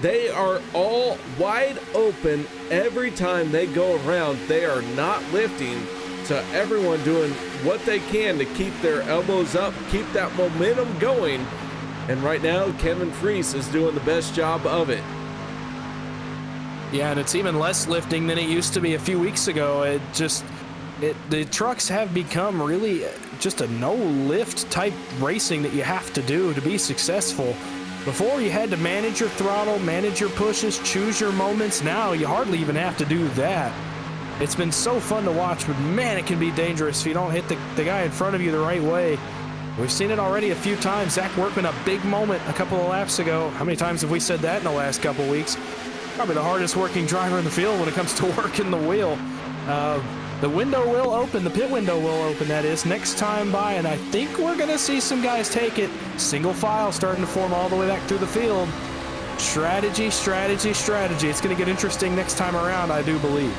they are all wide open every time they go around. They are not lifting. So everyone doing what they can to keep their elbows up, keep that momentum going. And right now, Kevin Fries is doing the best job of it. Yeah, and it's even less lifting than it used to be a few weeks ago. The trucks have become really just a no-lift type racing that you have to do to be successful. Before, you had to manage your throttle, manage your pushes, choose your moments. Now, you hardly even have to do that. It's been so fun to watch, but man, it can be dangerous if you don't hit the guy in front of you the right way. We've seen it already a few times. Zach Workman, a big moment a couple of laps ago. How many times have we said that in the last couple of weeks? Probably the hardest working driver in the field when it comes to working the wheel. The window will open, the pit window will open, that is, next time by, and I think we're going to see some guys take it. Single file starting to form all the way back through the field. Strategy, strategy, strategy. It's going to get interesting next time around, I do believe.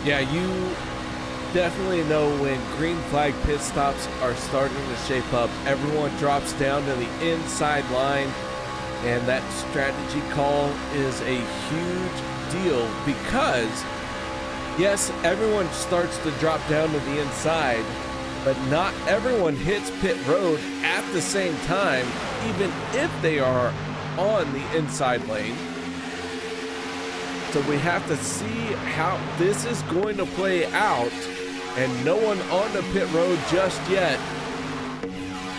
Yeah, you definitely know when green flag pit stops are starting to shape up. Everyone drops down to the inside line, and that strategy call is a huge deal because, yes, everyone starts to drop down to the inside, but not everyone hits pit road at the same time, even if they are on the inside lane. So we have to see how this is going to play out, and no one on the pit road just yet.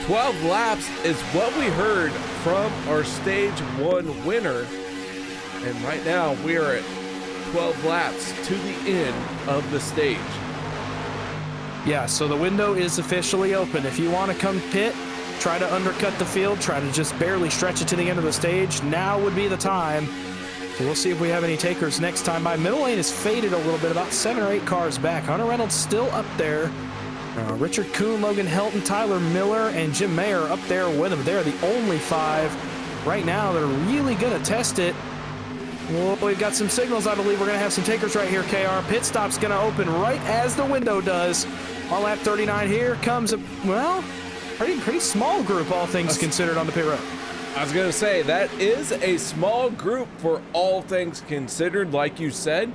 12 laps is what we heard from our stage 1 winner, and right now we are at 12 laps to the end of the stage. Yeah, so the window is officially open. If you want to come pit, try to undercut the field, try to just barely stretch it to the end of the stage, now would be the time. So we'll see if we have any takers next time by. Middle lane is faded a little bit, about 7 or 8 cars back. Hunter Reynolds still up there. Richard Kuhn, Logan Helton, Tyler Miller, and Jim Mayer up there with him. They're the only 5 right now that are really going to test it. Well, we've got some signals. I believe we're going to have some takers right here, KR. Pit stop's going to open right as the window does. On lap 39, here comes a, well, pretty small group, all things considered, on the pit road. I was going to say, that is a small group for all things considered, like you said.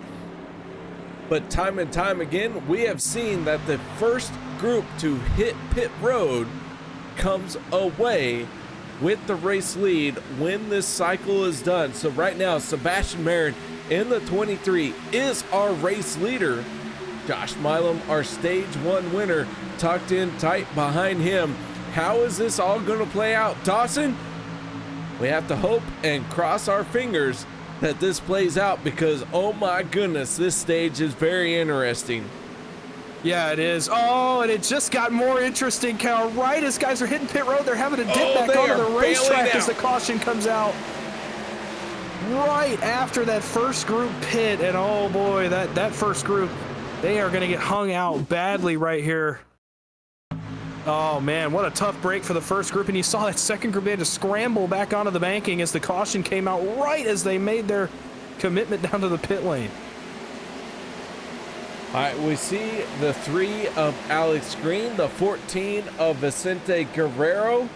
But time and time again, we have seen that the first group to hit pit road comes away with the race lead when this cycle is done. So right now, Sebastian Marin in the 23 is our race leader. Josh Milam, our stage 1 winner, tucked in tight behind him. How is this all going to play out, Dawson? We have to hope and cross our fingers that this plays out because, oh my goodness, this stage is very interesting. Yeah, it is. Oh, and it just got more interesting, Cal. Right as guys are hitting pit road, they're having to dip back onto the racetrack as the caution comes out. Right after that first group pit, and oh boy, that first group, they are going to get hung out badly right here. Oh man, what a tough break for the first group, and you saw that second group, they had to scramble back onto the banking as the caution came out right as they made their commitment down to the pit lane. All right, we see the 3 of Alex Green, the 14 of Vicente Guerrero.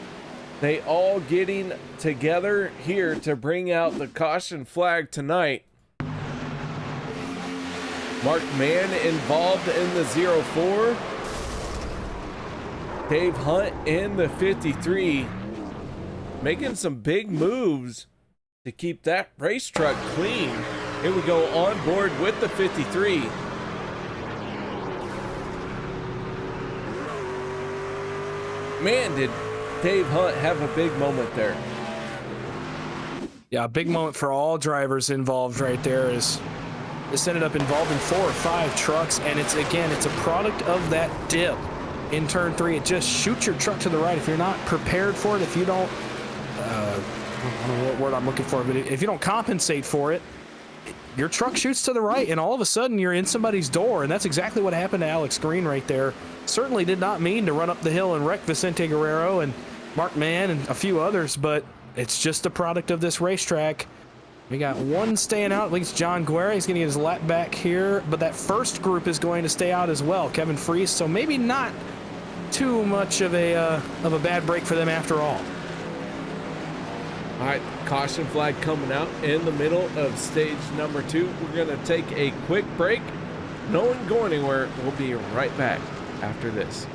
They all getting together here to bring out the caution flag tonight. Mark Mann involved in the 04. Dave Hunt in the 53, making some big moves to keep that race truck clean. Here we go on board with the 53. Man, did Dave Hunt have a big moment there. Yeah, a big moment for all drivers involved right there. Is this ended up involving 4 or 5 trucks, and it's a product of that dip. In turn 3, it just shoots your truck to the right. If you're not prepared for it, if you don't, I don't know what word I'm looking for, but if you don't compensate for it, your truck shoots to the right, and all of a sudden you're in somebody's door, and that's exactly what happened to Alex Green right there. Certainly did not mean to run up the hill and wreck Vicente Guerrero and Mark Mann and a few others, but it's just a product of this racetrack. We got one staying out, at least John Guerra. He's going to get his lap back here, but that first group is going to stay out as well, Kevin Fries, so maybe not too much of a bad break for them after all. All right, caution flag coming out in the middle of stage number 2. We're going to take a quick break. No one go anywhere. We'll be right back after this.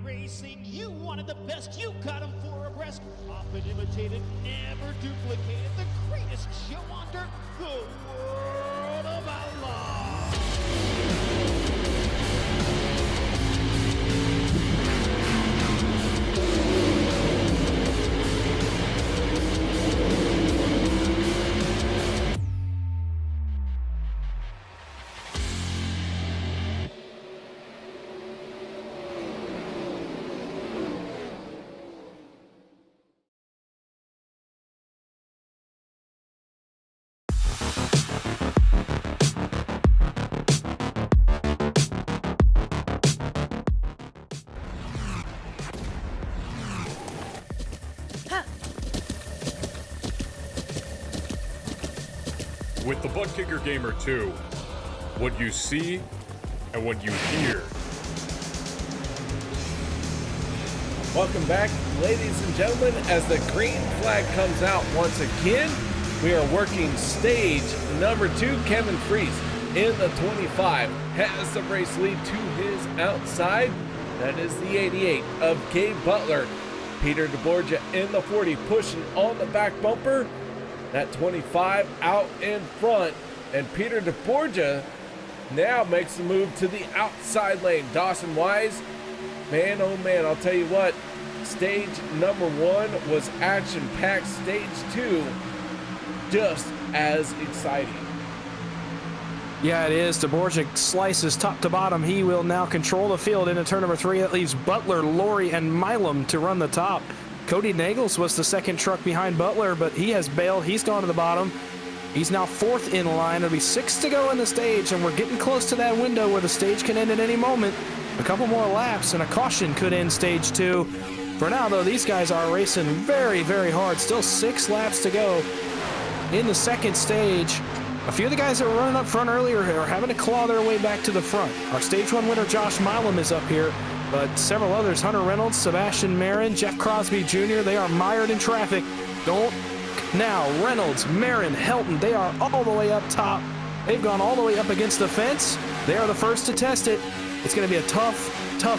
iRacing, you wanted the best, you got them 4 abreast. Often imitated, never duplicated. The greatest show on dirt, the World of Outlaws. With the Butt Kicker Gamer 2, what you see and what you hear. Welcome back, ladies and gentlemen. As the green flag comes out once again, we are working stage number 2. Kevin Fries in the 25 has the race lead to his outside. That is the 88 of Gabe Butler. Peter DeBorgia in the 40 pushing on the back bumper. That 25 out in front, and Peter DeBorgia now makes the move to the outside lane. Dawson Wise, man, oh man, I'll tell you what, stage number 1 was action-packed. Stage 2, just as exciting. Yeah, it is. DeBorgia slices top to bottom. He will now control the field into turn number 3. That leaves Butler, Laurie, and Milam to run the top. Cody Nagels was the second truck behind Butler, but he has bailed. He's gone to the bottom. He's now 4th in line. It'll be 6 to go in the stage, and we're getting close to that window where the stage can end at any moment. A couple more laps, and a caution could end stage 2. For now, though, these guys are racing very, very hard. Still 6 laps to go in the second stage. A few of the guys that were running up front earlier are having to claw their way back to the front. Our stage 1 winner, Josh Milam, is up here, but several others, Hunter Reynolds, Sebastian Marin, Jeff Crosby Jr., they are mired in traffic. Now, Reynolds, Marin, Helton, they are all the way up top. They've gone all the way up against the fence. They are the first to test it. It's going to be a tough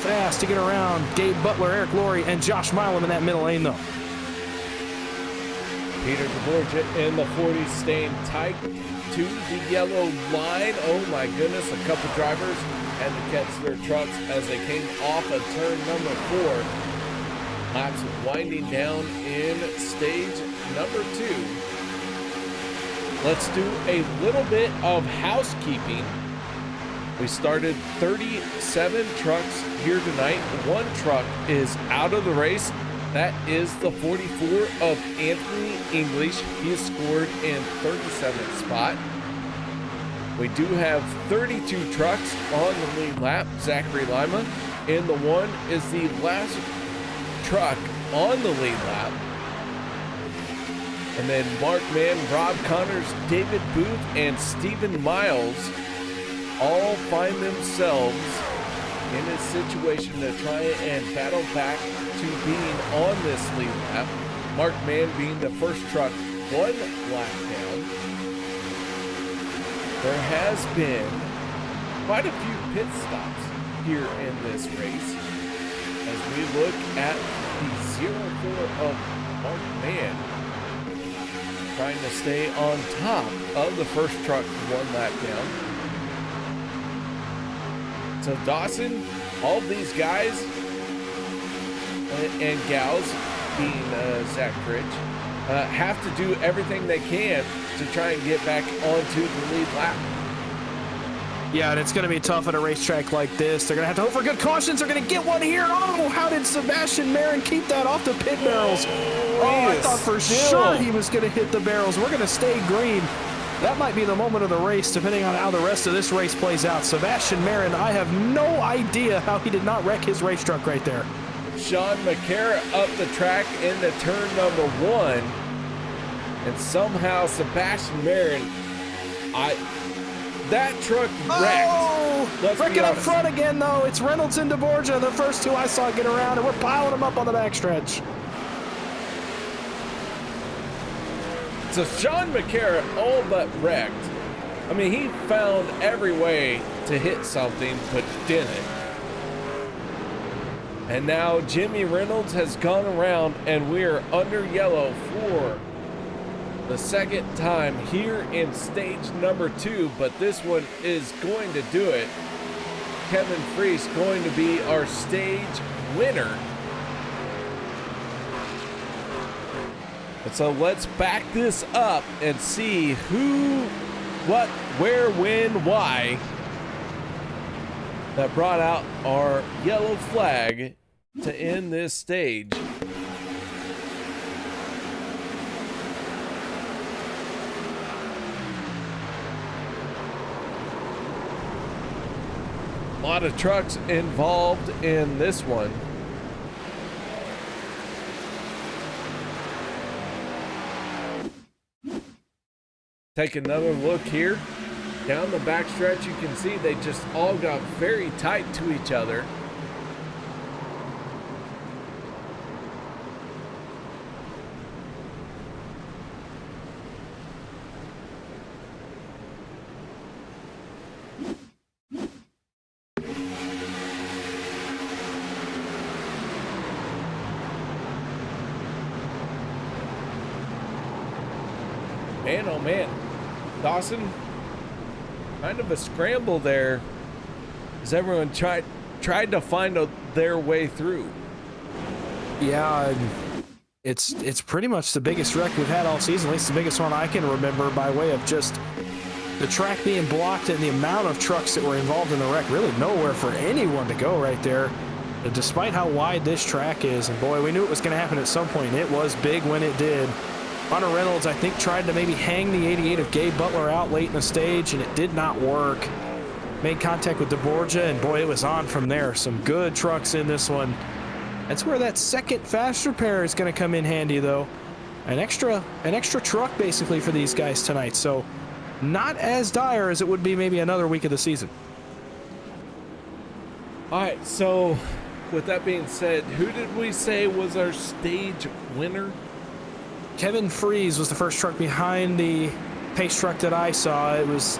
ass to get around Gabe Butler, Eric Laurie, and Josh Milam in that middle lane, though. Peter DeBorgia in the 40 staying tight to the yellow line. Oh my goodness, a couple drivers had to catch their trucks as they came off of turn number 4. Laps winding down in stage number 2. Let's do a little bit of housekeeping. We started 37 trucks here tonight. 1 truck is out of the race. That is the 44 of Anthony English. He is scored in 37th spot. We do have 32 trucks on the lead lap. Zachary Lima in the 1 is the last truck on the lead lap. And then Mark Mann, Rob Connors, David Booth, and Stephen Miles all find themselves in a situation to try and battle back to being on this lead lap. Mark Mann being the first truck 1 lap down. There has been quite a few pit stops here in this race as we look at the 0-4 of Mark Mann trying to stay on top of the first truck 1 lap down. So Dawson, all of these guys and gals, being Zach Bridge, have to do everything they can to try and get back onto the lead lap. Yeah, and it's going to be tough at a racetrack like this. They're going to have to hope for good cautions. They're going to get one here. Oh, how did Sebastian Marin keep that off the pit barrels? Oh, I thought for sure he was going to hit the barrels. We're going to stay green. That might be the moment of the race, depending on how the rest of this race plays out. Sebastian Marin, I have no idea how he did not wreck his race truck right there. Sean McCara up the track into turn number 1. And somehow Sebastian Marin, that truck wrecked. Oh, wrecking up front again, though. It's Reynolds and DeBorgia, the first 2 I saw get around, and we're piling them up on the backstretch. So Sean McCara all but wrecked. I mean, he found every way to hit something, but didn't. And now Jimmy Reynolds has gone around, and we're under yellow for the second time here in stage number 2, but this one is going to do it. Kevin Freese going to be our stage winner. And so let's back this up and see who, what, where, when, why that brought out our yellow flag to end this stage. A lot of trucks involved in this one. Take another look here. Down the backstretch, you can see they just all got very tight to each other. Man, oh man. Dawson, kind of a scramble there as everyone tried to find their way through. Yeah, it's pretty much the biggest wreck we've had all season, at least the biggest one I can remember, by way of just the track being blocked and the amount of trucks that were involved in the wreck. Really nowhere for anyone to go right there. despite how wide this track is, and boy, we knew it was going to happen at some point. It was big when it did. Hunter Reynolds, I think, tried to maybe hang the 88 of Gabe Butler out late in the stage, and it did not work. Made contact with DeBorgia, and boy, it was on from there. Some good trucks in this one. That's where that second fast repair is going to come in handy, though. An extra truck, basically, for these guys tonight. So not as dire as it would be maybe another week of the season. All right, so with that being said, who did we say was our stage winner? Kevin Fries was the first truck behind the pace truck that I saw. It was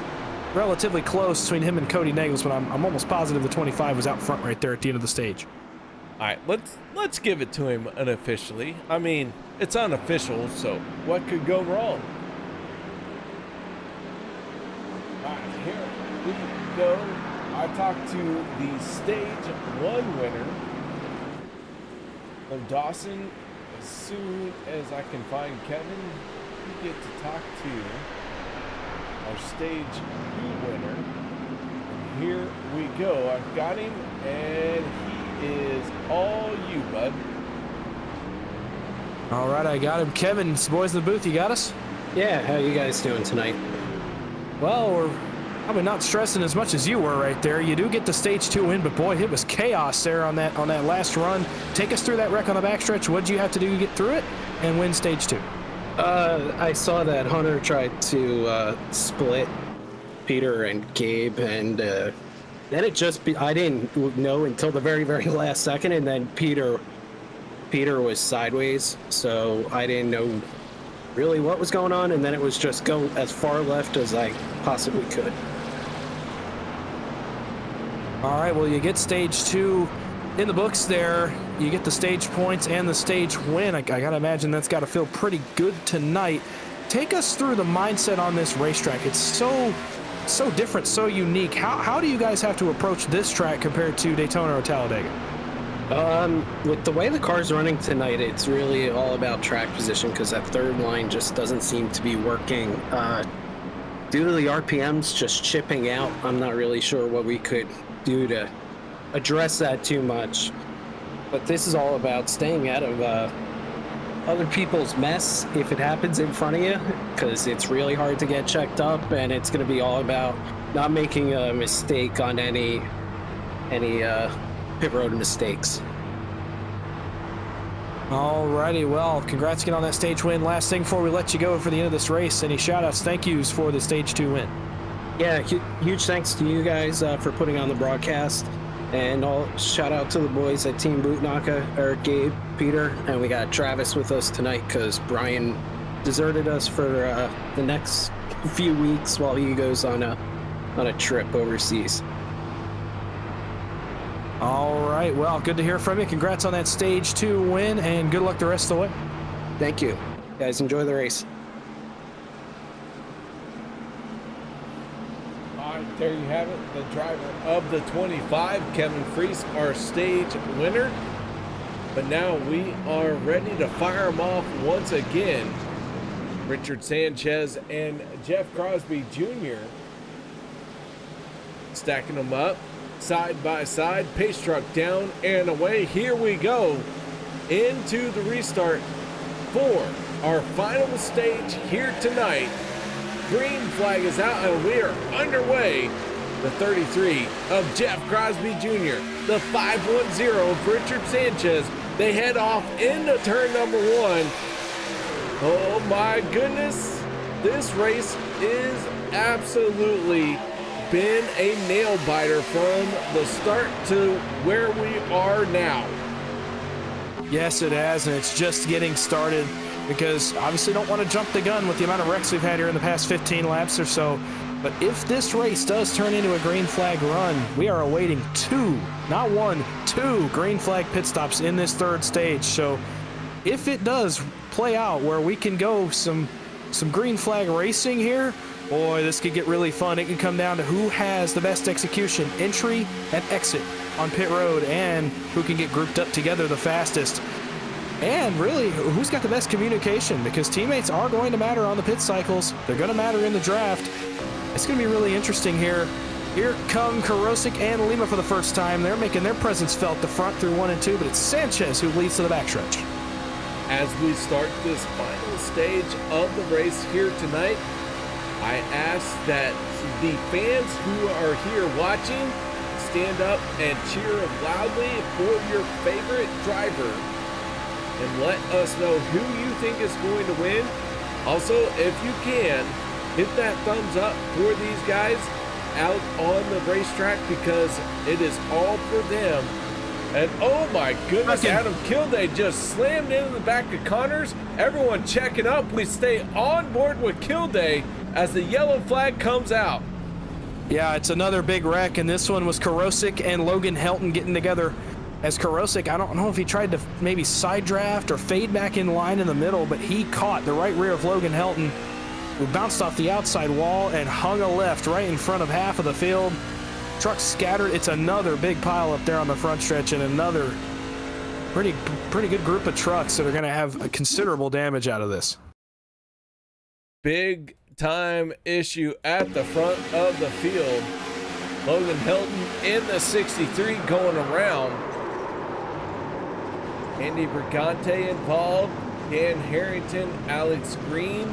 relatively close between him and Cody Nagels, but I'm almost positive the 25 was out front right there at the end of the stage. All right, let's give it to him unofficially. I mean, it's unofficial, so what could go wrong? All right, here we go. I talked to the stage 1 winner of Dawson. As soon as I can find Kevin, we get to talk to our stage 2 winner. And here we go. I've got him, and he is all you, bud. All right, I got him. Kevin, it's the boys in the booth. You got us? Yeah, how you guys doing tonight? Well, we're probably not stressing as much as you were right there. You do get the stage 2 win, but boy, it was chaos there on that last run. Take us through that wreck on the backstretch. What did you have to do to get through it and win stage 2? I saw that Hunter tried to split Peter and Gabe, and then I didn't know until the very, very last second, and then Peter was sideways, so I didn't know really what was going on, and then it was just go as far left as I possibly could. All right, well, you get stage 2 in the books there. You get the stage points and the stage win. I gotta imagine that's gotta feel pretty good tonight. Take us through the mindset on this racetrack. It's so different, so unique. How do you guys have to approach this track compared to Daytona or Talladega? With the way the car's running tonight, it's really all about track position because that third line just doesn't seem to be working. Due to the RPMs just chipping out, I'm not really sure what we could do to address that too much. But this is all about staying out of other people's mess if it happens in front of you, because it's really hard to get checked up, and it's going to be all about not making a mistake on any pit road mistakes. Alrighty, well, congrats again on that stage win. Last thing before we let you go for the end of this race, any shout-outs, thank yous for the stage 2 win? Yeah, huge thanks to you guys for putting on the broadcast, and all shout out to the boys at Team Bootnaka, Eric, Gabe, Peter, and we got Travis with us tonight because Brian deserted us for the next few weeks while he goes on a trip overseas. All right, well, good to hear from you. Congrats on that stage 2 win, and good luck the rest of the way. Thank you. Guys, enjoy the race. All right, there you have it. The driver of the 25, Kevin Fries, our stage winner. But now we are ready to fire them off once again. Richard Sanchez and Jeff Crosby Jr. stacking them up. Side by side, pace truck down and away. Here we go into the restart for our final stage here tonight. Green flag is out and we are underway. The 33 of Jeff Crosby Jr., the 510 of Richard Sanchez. They head off into turn number 1. Oh my goodness, this race is absolutely been a nail biter from the start to where we are now. Yes, it has, and it's just getting started because obviously don't want to jump the gun with the amount of wrecks we've had here in the past 15 laps or so. But if this race does turn into a green flag run, we are awaiting 2, not 1, 2 green flag pit stops in this third stage. So if it does play out where we can go some green flag racing here, boy, this could get really fun. It can come down to who has the best execution, entry and exit on pit road, and who can get grouped up together the fastest. And really, who's got the best communication, because teammates are going to matter on the pit cycles. They're going to matter in the draft. It's going to be really interesting here. Here come Karosik and Lima for the first time. They're making their presence felt the front through 1 and 2, but it's Sanchez who leads to the backstretch. As we start this final stage of the race here tonight, I ask that the fans who are here watching stand up and cheer loudly for your favorite driver and let us know who you think is going to win. Also, if you can, hit that thumbs up for these guys out on the racetrack because it is all for them. And oh my goodness, Adam Kilday just slammed into the back of Connors. Everyone checking up. Please stay on board with Kilday as the yellow flag comes out. Yeah, it's another big wreck, and this one was Karosik and Logan Helton getting together. As Karosik, I don't know if he tried to maybe side draft or fade back in line in the middle, but he caught the right rear of Logan Helton, who bounced off the outside wall and hung a left right in front of half of the field. Trucks scattered. It's another big pile up there on the front stretch, and another pretty good group of trucks that are going to have considerable damage out of this. Big time issue at the front of the field. Logan Helton in the 63 going around. Andy Brigante involved. Dan Harrington, Alex Green.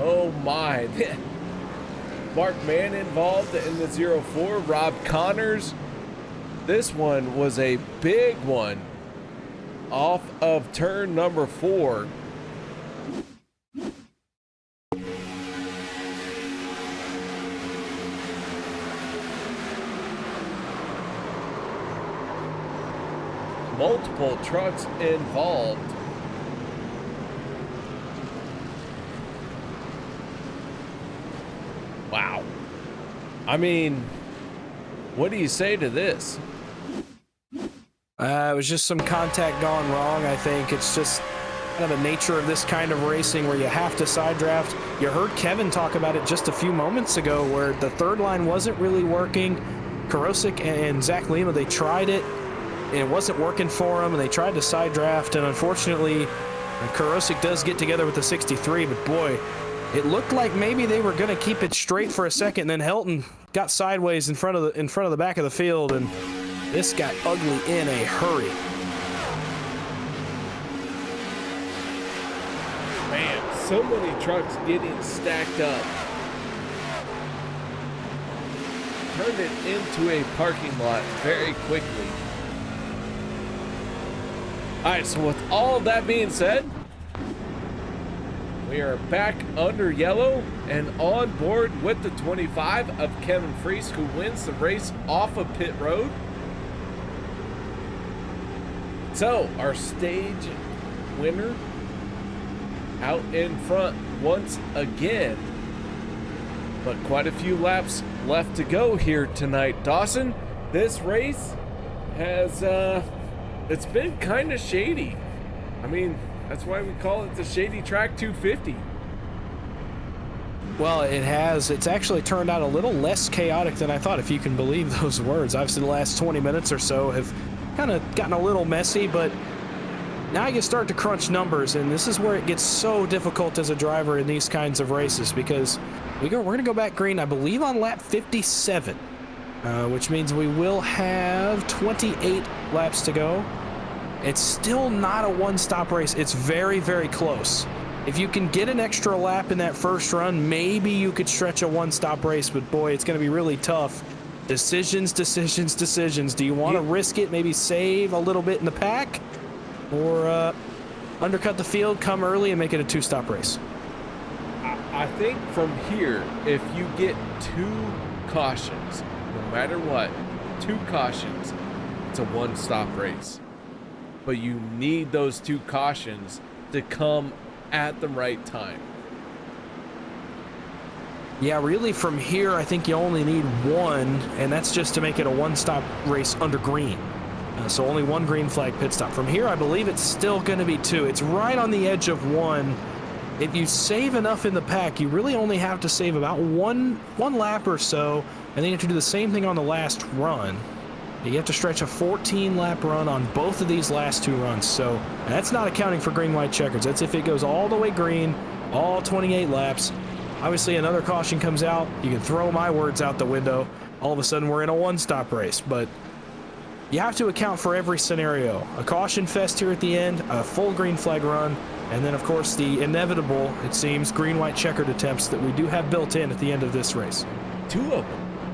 Oh my. Mark Mann involved in the 04. Rob Connors. This one was a big one off of turn number 4. Multiple trucks involved. Wow. I mean, what do you say to this? It was just some contact gone wrong, I think. It's just kind of the nature of this kind of racing where you have to side draft. You heard Kevin talk about it just a few moments ago where the third line wasn't really working. Karosik and Zach Lima, they tried it, and it wasn't working for them, and they tried to side draft, and unfortunately, Karosik does get together with the 63, but boy, it looked like maybe they were going to keep it straight for a second, and then Helton got sideways in front of the back of the field, and this got ugly in a hurry. Man, so many trucks getting stacked up. Turned it into a parking lot very quickly. All right, so with all that being said, we are back under yellow and on board with the 25 of Kevin Freese, who wins the race off of pit road. So our stage winner out in front once again, but quite a few laps left to go here tonight. Dawson, this race has it's been kind of shady. I mean, that's why we call it the Shady Track 250. Well, it has. It's actually turned out a little less chaotic than I thought, if you can believe those words. Obviously, the last 20 minutes or so have kind of gotten a little messy, but now you start to crunch numbers, and this is where it gets so difficult as a driver in these kinds of races, because we're going to go back green, I believe, on lap 57, which means we will have 28 laps to go. It's still not a one-stop race. It's very, very close. If you can get an extra lap in that first run, maybe you could stretch a one-stop race, but boy, it's going to be really tough. Decisions. Do you want to risk it, maybe save a little bit in the pack, or undercut the field, come early, and make it a two-stop race? I think from here, if you get 2 cautions, no matter what, 2 cautions, it's a one-stop race. But you need those 2 cautions to come at the right time. Yeah, really from here, I think you only need 1, and that's just to make it a one-stop race under green. So only 1 green flag pit stop. From here, I believe it's still going to be 2. It's right on the edge of 1. If you save enough in the pack, you really only have to save about one lap or so, and then you have to do the same thing on the last run. You have to stretch a 14-lap run on both of these last 2 runs. So and that's not accounting for green, white checkers. That's if it goes all the way green, all 28 laps. Obviously, another caution comes out. You can throw my words out the window. All of a sudden, we're in a one-stop race. But you have to account for every scenario. A caution fest here at the end, a full green flag run, and then, of course, the inevitable, it seems, green, white checkered attempts that we do have built in at the end of this race. 2 of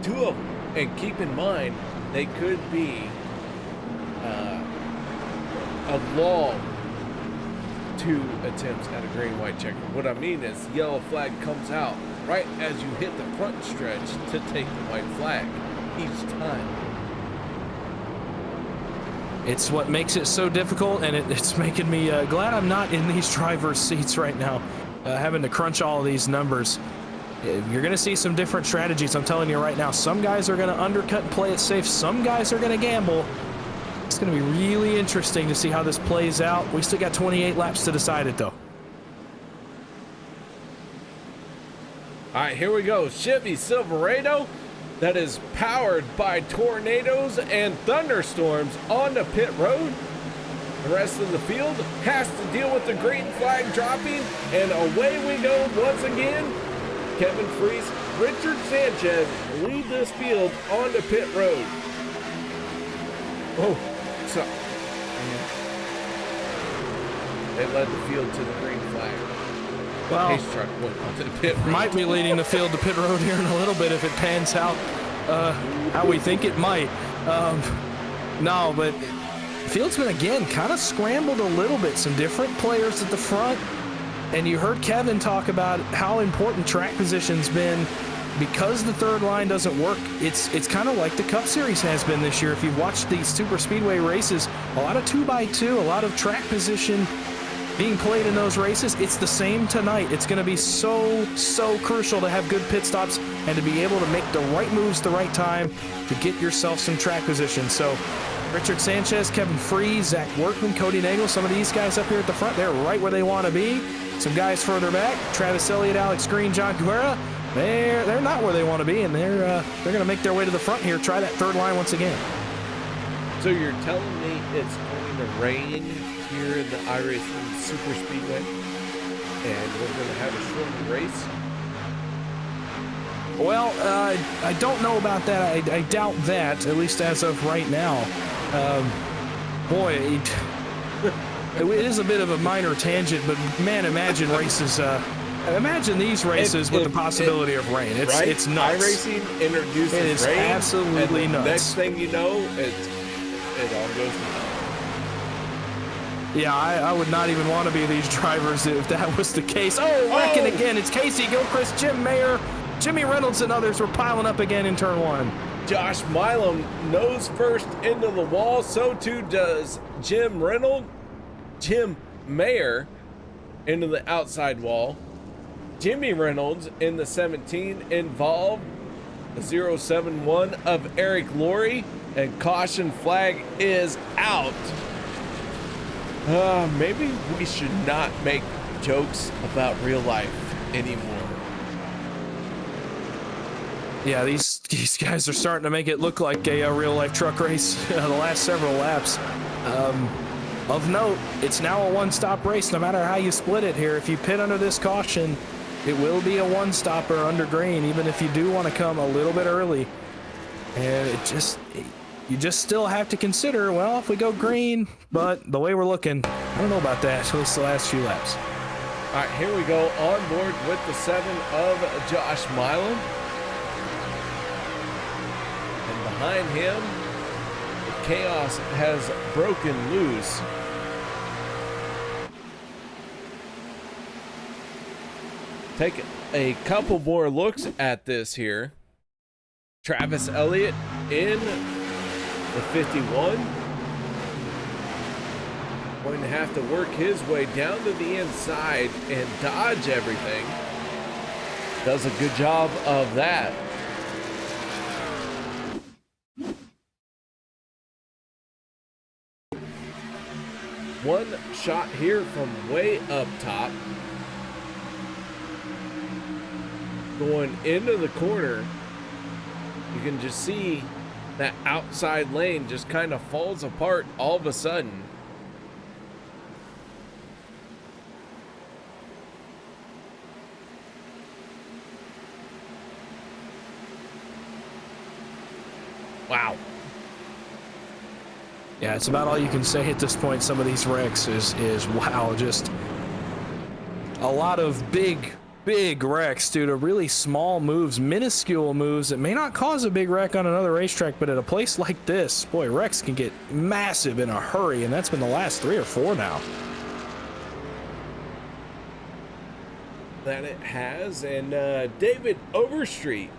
them. And keep in mind, they could be a long 2 attempts at a green, white checker. What I mean is, yellow flag comes out right as you hit the front stretch to take the white flag each time. It's what makes it so difficult, and it's making me glad I'm not in these driver's seats right now, having to crunch all of these numbers. You're going to see some different strategies, I'm telling you right now. Some guys are going to undercut and play it safe. Some guys are going to gamble. It's going to be really interesting to see how this plays out. We still got 28 laps to decide it, though. All right, here we go. Chevy Silverado that is powered by tornadoes and thunderstorms on the pit road. The rest of the field has to deal with the green flag dropping, and away we go once again. Kevin Freese, Richard Sanchez lead this field on the pit road. Oh, so they led the field to the green flag. Well, Pace truck went onto the pit road. Might be leading the field to pit road here in a little bit if it pans out how we think it might. No, but field's been, again, kind of scrambled a little bit. Some different players at the front. And you heard Kevin talk about how important track position's been. Because the third line doesn't work, it's kind of like the Cup Series has been this year. If you've watched these Superspeedway races, a lot of 2x2, a lot of track position being played in those races. It's the same tonight. It's going to be so crucial to have good pit stops and to be able to make the right moves at the right time to get yourself some track position. So Richard Sanchez, Kevin Freese, Zach Workman, Cody Nagel, some of these guys up here at the front, they're right where they want to be. Some guys further back, Travis Elliott, Alex Green, John Guerra, they're not where they want to be, and they're going to make their way to the front here, try that third line once again. So you're telling me it's going to rain here in the iRacing Superspeedway, and we're going to have a shortened race? Well, I don't know about that. I doubt that, at least as of right now. Boy, it is a bit of a minor tangent, but man, imagine races. Imagine these races with the possibility of rain. It's nuts. iRacing introduces it is rain, absolutely and the nuts. next thing you know, it all goes to hell. Yeah, I would not even want to be these drivers if that was the case. Oh, wrecking again. It's Casey Gilchrist, Jim Mayer, Jimmy Reynolds, and others were piling up again in turn 1. Josh Milam nose first into the wall. So too does Jim Reynolds. Jim Mayer into the outside wall. Jimmy Reynolds in the 17 involved. The 071 of Eric Laurie, and caution flag is out. Maybe we should not make jokes about real life anymore. Yeah, these guys are starting to make it look like a real-life truck race the last several laps. Of note, it's now a one-stop race no matter how you split it here. If you pit under this caution, it will be a one-stopper under green, even if you do want to come a little bit early. And you just still have to consider, well, if we go green, but the way we're looking, I don't know about that, at least the last few laps. All right, here we go on board with the 7 of Josh Milam. And behind him, the chaos has broken loose. Take a couple more looks at this here. Travis Elliott in the 51. Going to have to work his way down to the inside and dodge everything. Does a good job of that. One shot here from way up top. Going into the corner, you can just see that outside lane just kind of falls apart all of a sudden. Wow. Yeah, it's about all you can say at this point. Some of these wrecks is wow, just a lot of big wrecks due to really small moves, minuscule moves that may not cause a big wreck on another racetrack, but at a place like this, boy, wrecks can get massive in a hurry, and that's been the last 3 or 4 now. That it has. And David Overstreet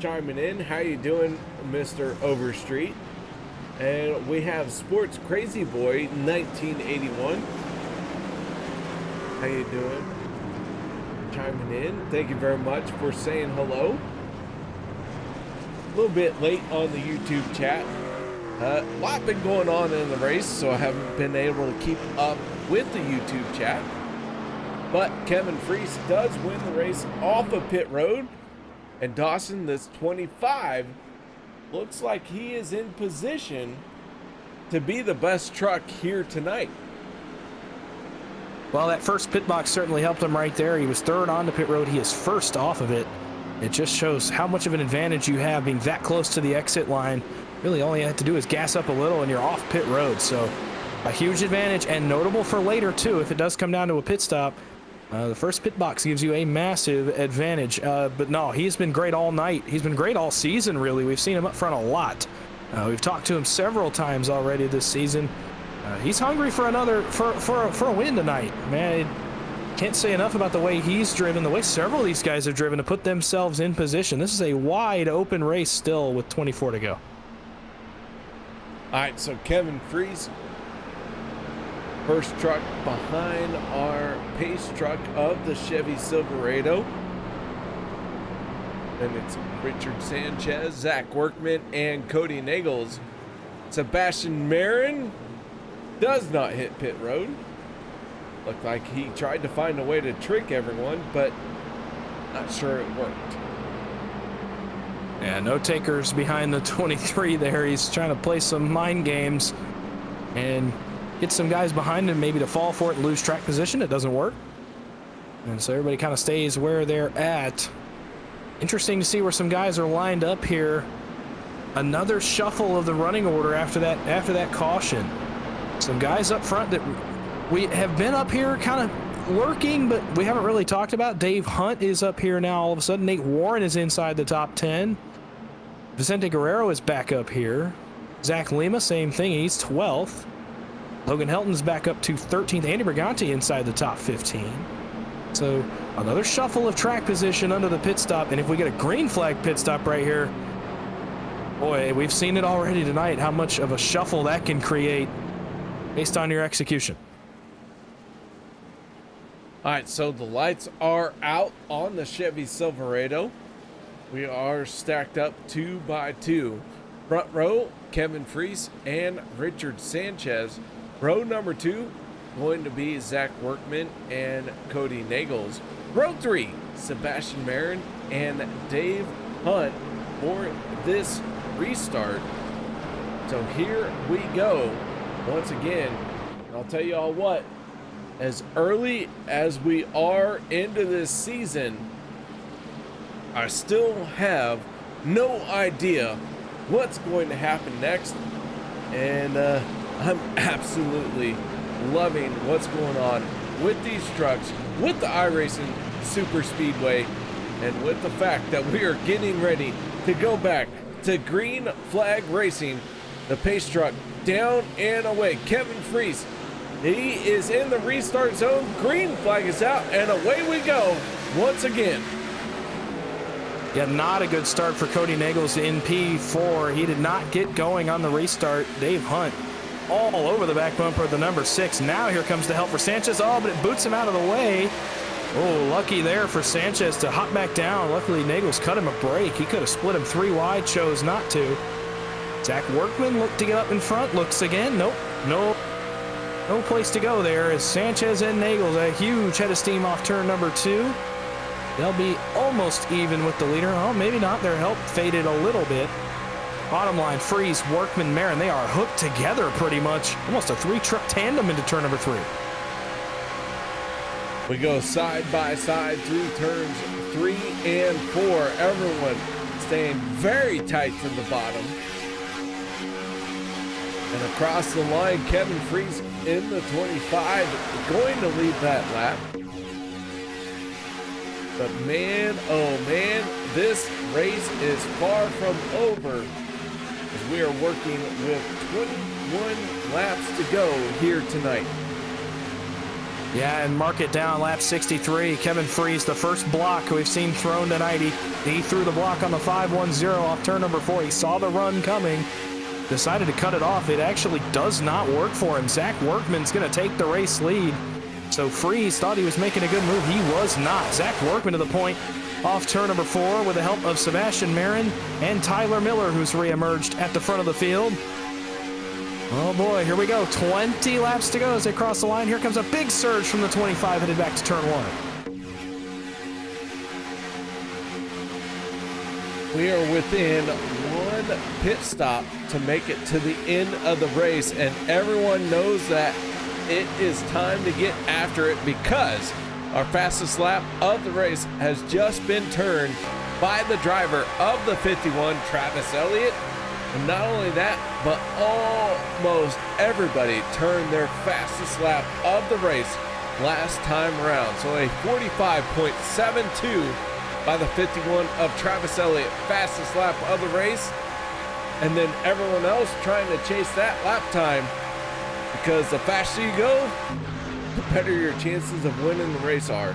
chiming in. How you doing, Mr. Overstreet? And we have Sports Crazy Boy 1981. How you doing? Chiming in. Thank you very much for saying hello. A little bit late on the YouTube chat. A lot been going on in the race, so I haven't been able to keep up with the YouTube chat. But Kevin Fries does win the race off of pit road. And Dawson, this 25, looks like he is in position to be the best truck here tonight. Well, that first pit box certainly helped him right there. He was third on the pit road. He is first off of it. It just shows how much of an advantage you have being that close to the exit line. Really, all you have to do is gas up a little and you're off pit road. So a huge advantage, and notable for later too, if it does come down to a pit stop. The first pit box gives you a massive advantage. But no, he's been great all night. He's been great all season, really. We've seen him up front a lot. We've talked to him several times already this season. He's hungry for a win tonight. Man, can't say enough about the way he's driven, the way several of these guys have driven to put themselves in position. This is a wide open race still with 24 to go. All right, so Kevin Fries, first truck behind our pace truck of the Chevy Silverado. Then it's Richard Sanchez, Zach Workman, and Cody Nagels. Sebastian Marin does not hit pit road. Looked like he tried to find a way to trick everyone, but not sure it worked. Yeah, no takers behind the 23 there. He's trying to play some mind games and get some guys behind him maybe to fall for it and lose track position. It doesn't work. And so everybody kind of stays where they're at. Interesting to see where some guys are lined up here. Another shuffle of the running order after that caution. Some guys up front that we have been up here kind of lurking, but we haven't really talked about. Dave Hunt is up here now all of a sudden. Nate Warren is inside the top 10. Vicente Guerrero is back up here. Zach Lima, same thing. He's 12th. Logan Helton's back up to 13th. Andy Briganti inside the top 15. So another shuffle of track position under the pit stop. And if we get a green flag pit stop right here, boy, we've seen it already tonight, how much of a shuffle that can create based on your execution. All right, so the lights are out on the Chevy Silverado. We are stacked up 2 by 2. Front row, Kevin Fries and Richard Sanchez. Row number 2, going to be Zach Workman and Cody Nagels. Row 3, Sebastian Marin and Dave Hunt for this restart. So here we go once again. And I'll tell you all what, as early as we are into this season, I still have no idea what's going to happen next. And I'm absolutely loving what's going on with these trucks, with the iRacing Superspeedway, and with the fact that we are getting ready to go back to green flag racing. The pace truck down and away. Kevin Fries, he is in the restart zone. Green flag is out, and away we go once again. Yeah, not a good start for Cody Nagels in P4. He did not get going on the restart. Dave Hunt all over the back bumper of the number 6. Now here comes the help for Sanchez. Oh, but it boots him out of the way. Oh, lucky there for Sanchez to hop back down. Luckily, Nagels cut him a break. He could have split him 3 wide, chose not to. Zach Workman looked to get up in front, looks again. Nope, no place to go there as Sanchez and Nagels, a huge head of steam off turn number 2. They'll be almost even with the leader. Oh, maybe not. Their help faded a little bit. Bottom line, Freeze, Workman, Marin, they are hooked together pretty much. Almost a 3-truck tandem into turn number 3. We go side by side through turns 3 and 4. Everyone staying very tight to the bottom. And across the line, Kevin Freeze in the 25, going to lead that lap. But man, oh man, this race is far from over as we are working with 21 laps to go here tonight. Yeah, and mark it down, lap 63. Kevin Freeze, the first block we've seen thrown tonight. He threw the block on the 510 off turn number 4. He saw the run coming, decided to cut it off. It actually does not work for him. Zach Workman's going to take the race lead. So Freeze thought he was making a good move. He was not. Zach Workman to the point off turn number 4 with the help of Sebastian Marin and Tyler Miller, who's reemerged at the front of the field. Oh boy, here we go. 20 laps to go as they cross the line. Here comes a big surge from the 25 headed back to turn 1. We are within one pit stop to make it to the end of the race, and everyone knows that it is time to get after it because our fastest lap of the race has just been turned by the driver of the 51, Travis Elliott. And not only that, but almost everybody turned their fastest lap of the race last time around. So a 45.72 by the 51 of Travis Elliott, fastest lap of the race. And then everyone else trying to chase that lap time, because the faster you go, the better your chances of winning the race are.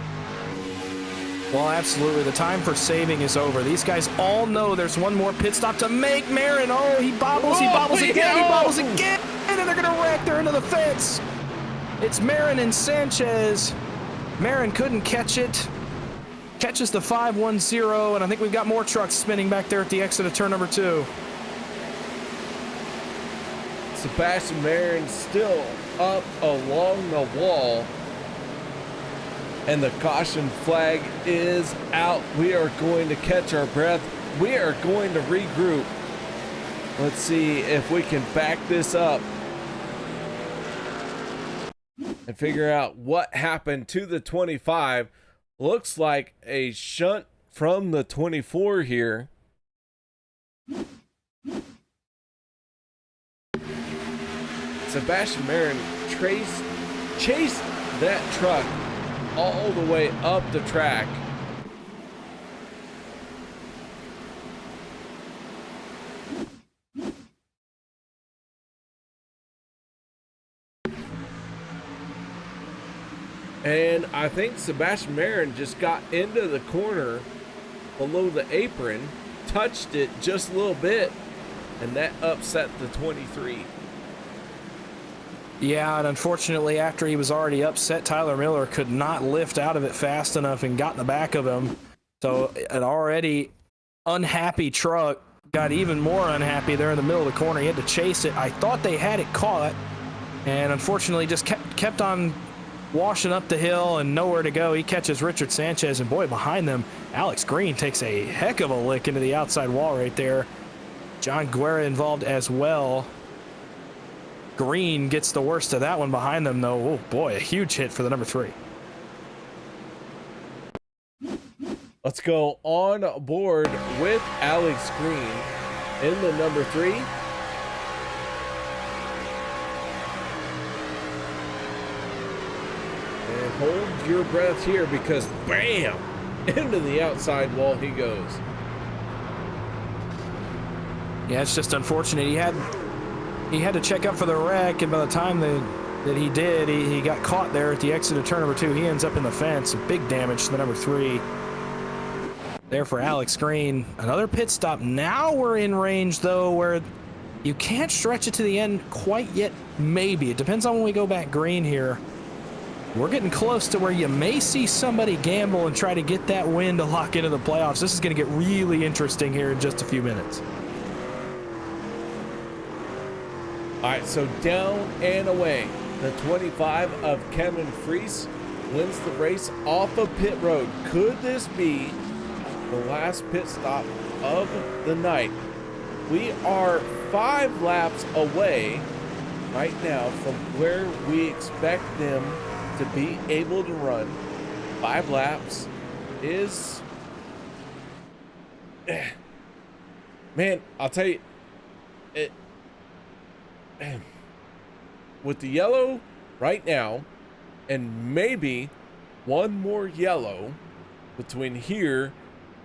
Well, absolutely. The time for saving is over. These guys all know there's one more pit stop to make. Marin, oh, he bobbles again, he bobbles again, and they're going to wreck. They're into the fence. It's Marin and Sanchez. Marin couldn't catch it. Catches the 510, and I think we've got more trucks spinning back there at the exit of turn number 2. Sebastian Marin still up along the wall. And the caution flag is out. We are going to catch our breath. We are going to regroup. Let's see if we can back this up and figure out what happened to the 25. Looks like a shunt from the 24 here. Sebastian Marin chased that truck all the way up the track. And I think Sebastian Marin just got into the corner below the apron, touched it just a little bit, and that upset the 23. Yeah, and unfortunately, after he was already upset, Tyler Miller could not lift out of it fast enough and got in the back of him. So an already unhappy truck got even more unhappy there in the middle of the corner. He had to chase it. I thought they had it caught, and unfortunately just kept on washing up the hill and nowhere to go. He catches Richard Sanchez, and boy, behind them, Alex Green takes a heck of a lick into the outside wall right there. John Guerra involved as well. Green gets the worst of that one behind them, though. Oh, boy, a huge hit for the number 3. Let's go on board with Alex Green in the number 3. And hold your breath here because, bam, into the outside wall he goes. Yeah, it's just unfortunate. He had to check up for the wreck, and by the time that he did, he got caught there at the exit of turn number 2. He ends up in the fence. Big damage to the number 3. There for Alex Green. Another pit stop. Now we're in range, though, where you can't stretch it to the end quite yet. Maybe. It depends on when we go back green here. We're getting close to where you may see somebody gamble and try to get that win to lock into the playoffs. This is going to get really interesting here in just a few minutes. All right, so down and away. The 25 of Kevin Freese wins the race off of pit road. Could this be the last pit stop of the night We are 5 laps away right now from where we expect them to be able to run. 5 laps is... Man, I'll tell you, with the yellow right now, and maybe one more yellow between here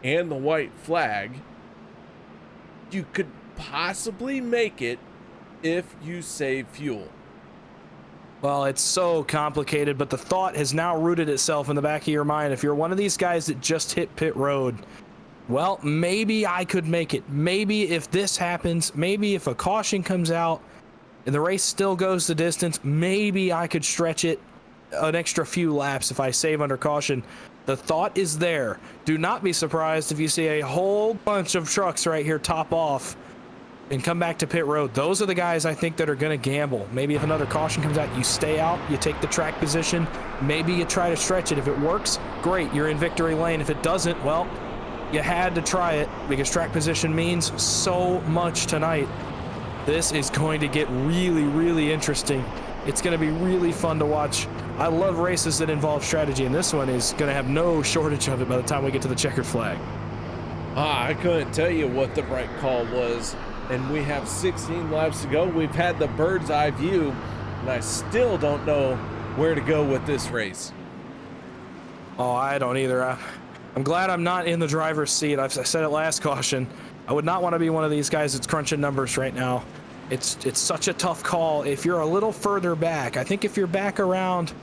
and the white flag, you could possibly make it if you save fuel. Well, it's so complicated, but the thought has now rooted itself in the back of your mind. If you're one of these guys that just hit pit road, well, maybe I could make it. Maybe if this happens, maybe if a caution comes out and the race still goes the distance, maybe I could stretch it an extra few laps if I save under caution. The thought is there. Do not be surprised if you see a whole bunch of trucks right here top off and come back to pit road. Those are the guys I think that are going to gamble. Maybe if another caution comes out, you stay out, you take the track position, maybe you try to stretch it. If it works, great, you're in victory lane. If it doesn't, well, you had to try it because track position means so much tonight. This is going to get really, really interesting. It's going to be really fun to watch. I love races that involve strategy, and this one is going to have no shortage of it by the time we get to the checkered flag. I couldn't tell you what the right call was, and we have 16 laps to go. We've had the bird's eye view, and I still don't know where to go with this race. Oh, I don't either. I'm glad I'm not in the driver's seat. I said it last caution. I would not want to be one of these guys that's crunching numbers right now. It's such a tough call. If you're a little further back, I think if you're back around,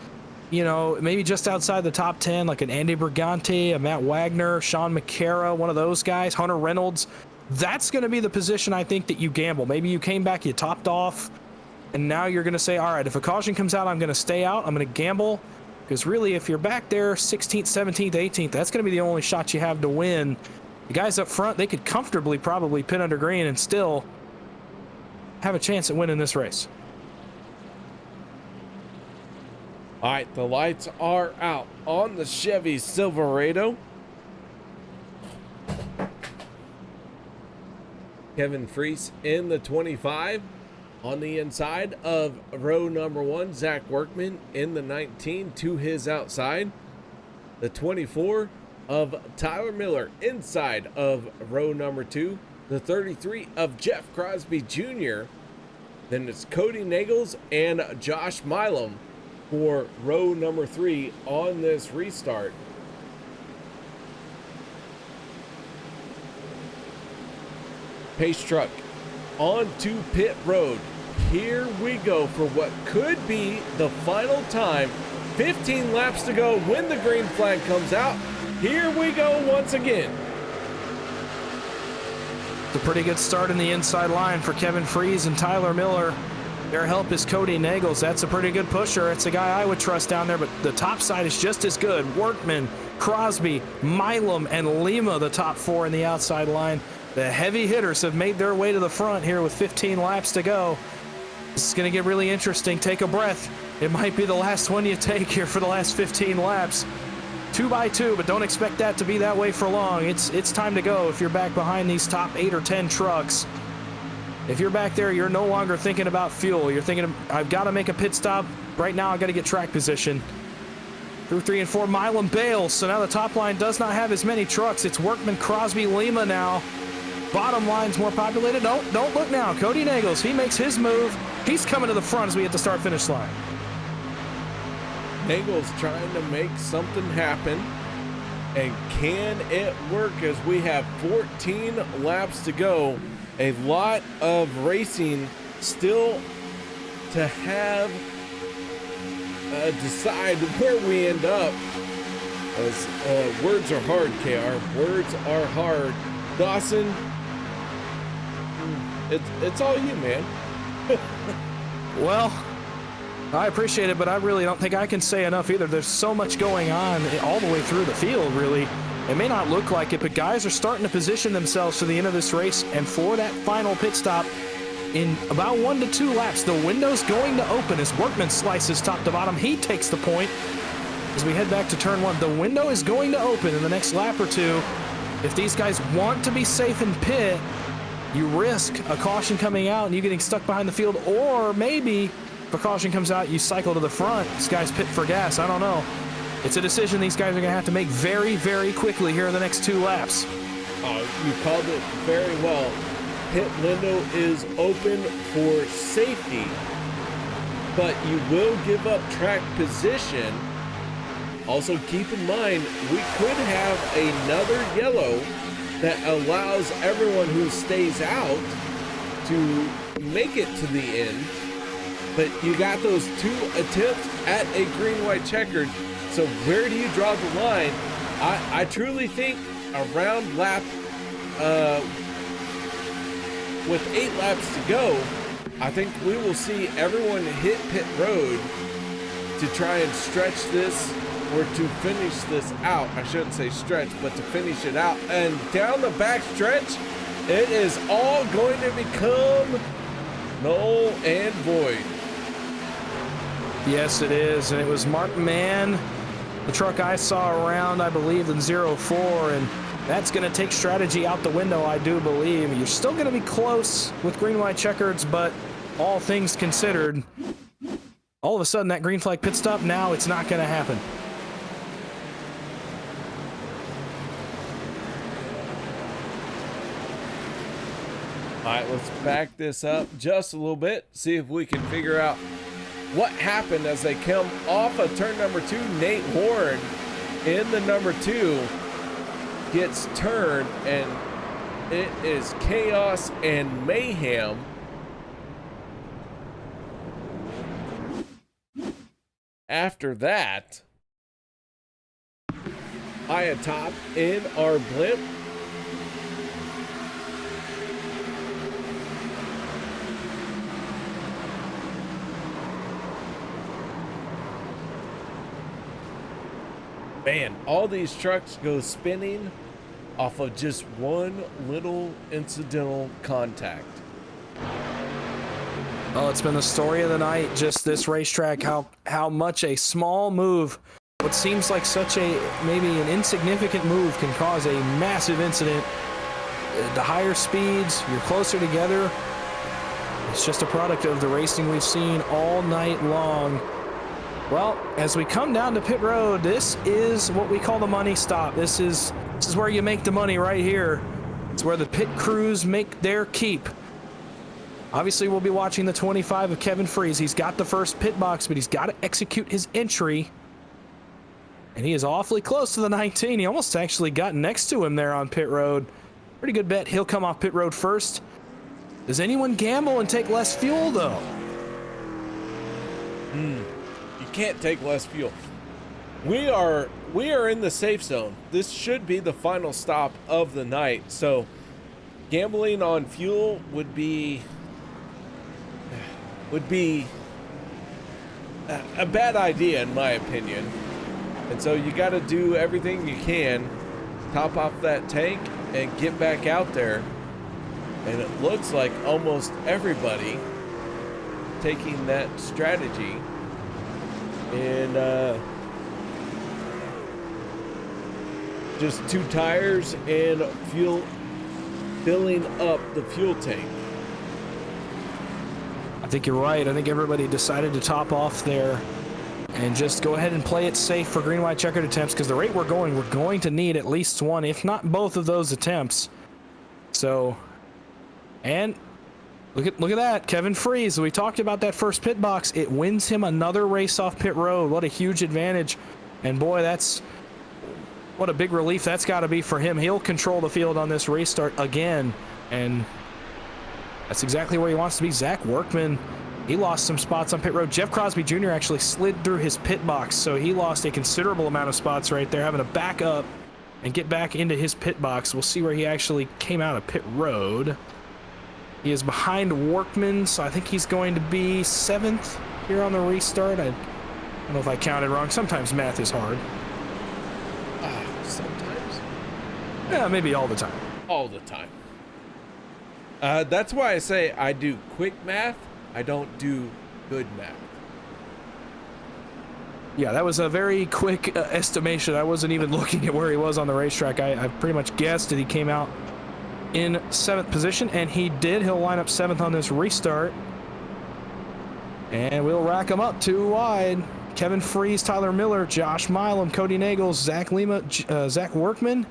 you know, maybe just outside the top 10, like an Andy Briganti, a Matt Wagner, Sean McCara, one of those guys, Hunter Reynolds, that's going to be the position I think that you gamble. Maybe you came back, you topped off, and now you're going to say, all right, if a caution comes out, I'm going to stay out, I'm going to gamble. Because really, if you're back there 16th, 17th, 18th, that's going to be the only shot you have to win. The guys up front, they could comfortably probably pit under green and still have a chance at winning this race. All right, the lights are out on the Chevy Silverado. Kevin Freese in the 25. On the inside of row number 1, Zach Workman in the 19 to his outside. The 24 of Tyler Miller inside of row number 2. The 33 of Jeff Crosby Jr. Then it's Cody Nagels and Josh Milam for row number 3 on this restart. Pace truck onto pit road. Here we go for what could be the final time. 15 laps to go when the green flag comes out. Here we go once again. It's a pretty good start in the inside line for Kevin Freese and Tyler Miller. Their help is Cody Nagels. That's a pretty good pusher. It's a guy I would trust down there, but the top side is just as good. Workman, Crosby, Milam, and Lima, the top 4 in the outside line. The heavy hitters have made their way to the front here with 15 laps to go. This is going to get really interesting. Take a breath. It might be the last one you take here for the last 15 laps. 2 by 2, but don't expect that to be that way for long. It's time to go if you're back behind these top 8 or 10 trucks. If you're back there, you're no longer thinking about fuel. You're thinking, I've got to make a pit stop. Right now, I've got to get track position. Through 3 and 4, Milam bails. So now the top line does not have as many trucks. It's Workman, Crosby, Lima now. Bottom line's more populated. Don't look now. Cody Nagels, he makes his move. He's coming to the front as we hit the start-finish line. Nagels trying to make something happen. And can it work as we have 14 laps to go? A lot of racing still to have decide where we end up. As words are hard, KR. Words are hard. Dawson, it's all you, man. Well, I appreciate it, but I really don't think I can say enough either. There's so much going on all the way through the field, really. It may not look like it, but guys are starting to position themselves to the end of this race, and for that final pit stop in about 1 to 2 laps, the window's going to open as Workman slices top to bottom. He takes the point as we head back to turn 1. The window is going to open in the next lap or two. If these guys want to be safe in pit, you risk a caution coming out and you getting stuck behind the field, or maybe if a caution comes out, you cycle to the front. This guy's pit for gas. I don't know. It's a decision these guys are going to have to make very, very quickly here in the next 2 laps. You called it very well. Pit window is open for safety, but you will give up track position. Also, keep in mind, we could have another yellow that allows everyone who stays out to make it to the end. But you got those 2 attempts at a green-white checkered. So where do you draw the line? I truly think around lap, with 8 laps to go, I think we will see everyone hit pit road to try and stretch this, or to finish this out. I shouldn't say stretch, but to finish it out. And down the back stretch, it is all going to become null and void. Yes, it is. And it was Mark Mann, the truck I saw around, I believe, in 04. And that's going to take strategy out the window, I do believe. You're still going to be close with green-white checkers, but all things considered, all of a sudden that green flag pit stop, now it's not going to happen. All right, let's back this up just a little bit, see if we can figure out what happened as they come off of turn number 2. Nate Horn in the number 2 gets turned, and it is chaos and mayhem. After that, high atop in our blimp. Man, all these trucks go spinning off of just one little incidental contact. Oh, it's been the story of the night, just this racetrack, how much a small move, what seems like such a, maybe an insignificant move, can cause a massive incident. The higher speeds, you're closer together. It's just a product of the racing we've seen all night long. Well, as we come down to pit road, this is what we call the money stop. This is where you make the money right here. It's where the pit crews make their keep. Obviously, we'll be watching the 25 of Kevin Freese. He's got the first pit box, but he's got to execute his entry. And he is awfully close to the 19. He almost actually got next to him there on pit road. Pretty good bet he'll come off pit road first. Does anyone gamble and take less fuel, though? You can't take less fuel. We are in the safe zone. This should be the final stop of the night. So gambling on fuel would be a bad idea, in my opinion. And so you got to do everything you can, top off that tank and get back out there. And it looks like almost everybody taking that strategy. And just 2 tires and fuel, filling up the fuel tank. I think you're right. I think everybody decided to top off there and just go ahead and play it safe for green-white checkered attempts, because the rate we're going to need at least one, if not both of those attempts. So, and look at that, Kevin Freese. We talked about that first pit box. It wins him another race off pit road. What a huge advantage. And boy, what a big relief that's got to be for him. He'll control the field on this restart again, and that's exactly where he wants to be. Zach Workman, he lost some spots on pit road. Jeff Crosby Jr. actually slid through his pit box, so he lost a considerable amount of spots right there, having to back up and get back into his pit box. We'll see where he actually came out of pit road. He is behind Workman, so I think he's going to be 7th here on the restart. I don't know if I counted wrong. Sometimes math is hard. Sometimes? Yeah, maybe all the time. All the time. That's why I say I do quick math. I don't do good math. Yeah, that was a very quick estimation. I wasn't even looking at where he was on the racetrack. I pretty much guessed that he came out in 7th position, and he did. He'll line up 7th on this restart. And we'll rack them up 2 wide. Kevin Fries, Tyler Miller, Josh Milam, Cody Nagels, Zach Lima, Zach Workman,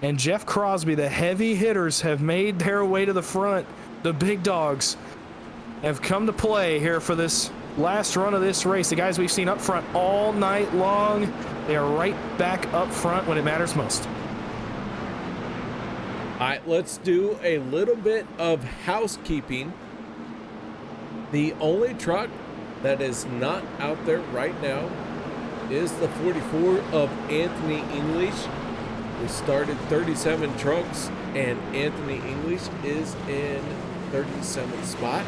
and Jeff Crosby. The heavy hitters have made their way to the front. The big dogs have come to play here for this last run of this race. The guys we've seen up front all night long, they are right back up front when it matters most. All right, let's do a little bit of housekeeping. The only truck that is not out there right now is the 44 of Anthony English. We started 37 trucks, and Anthony English is in 37th spot.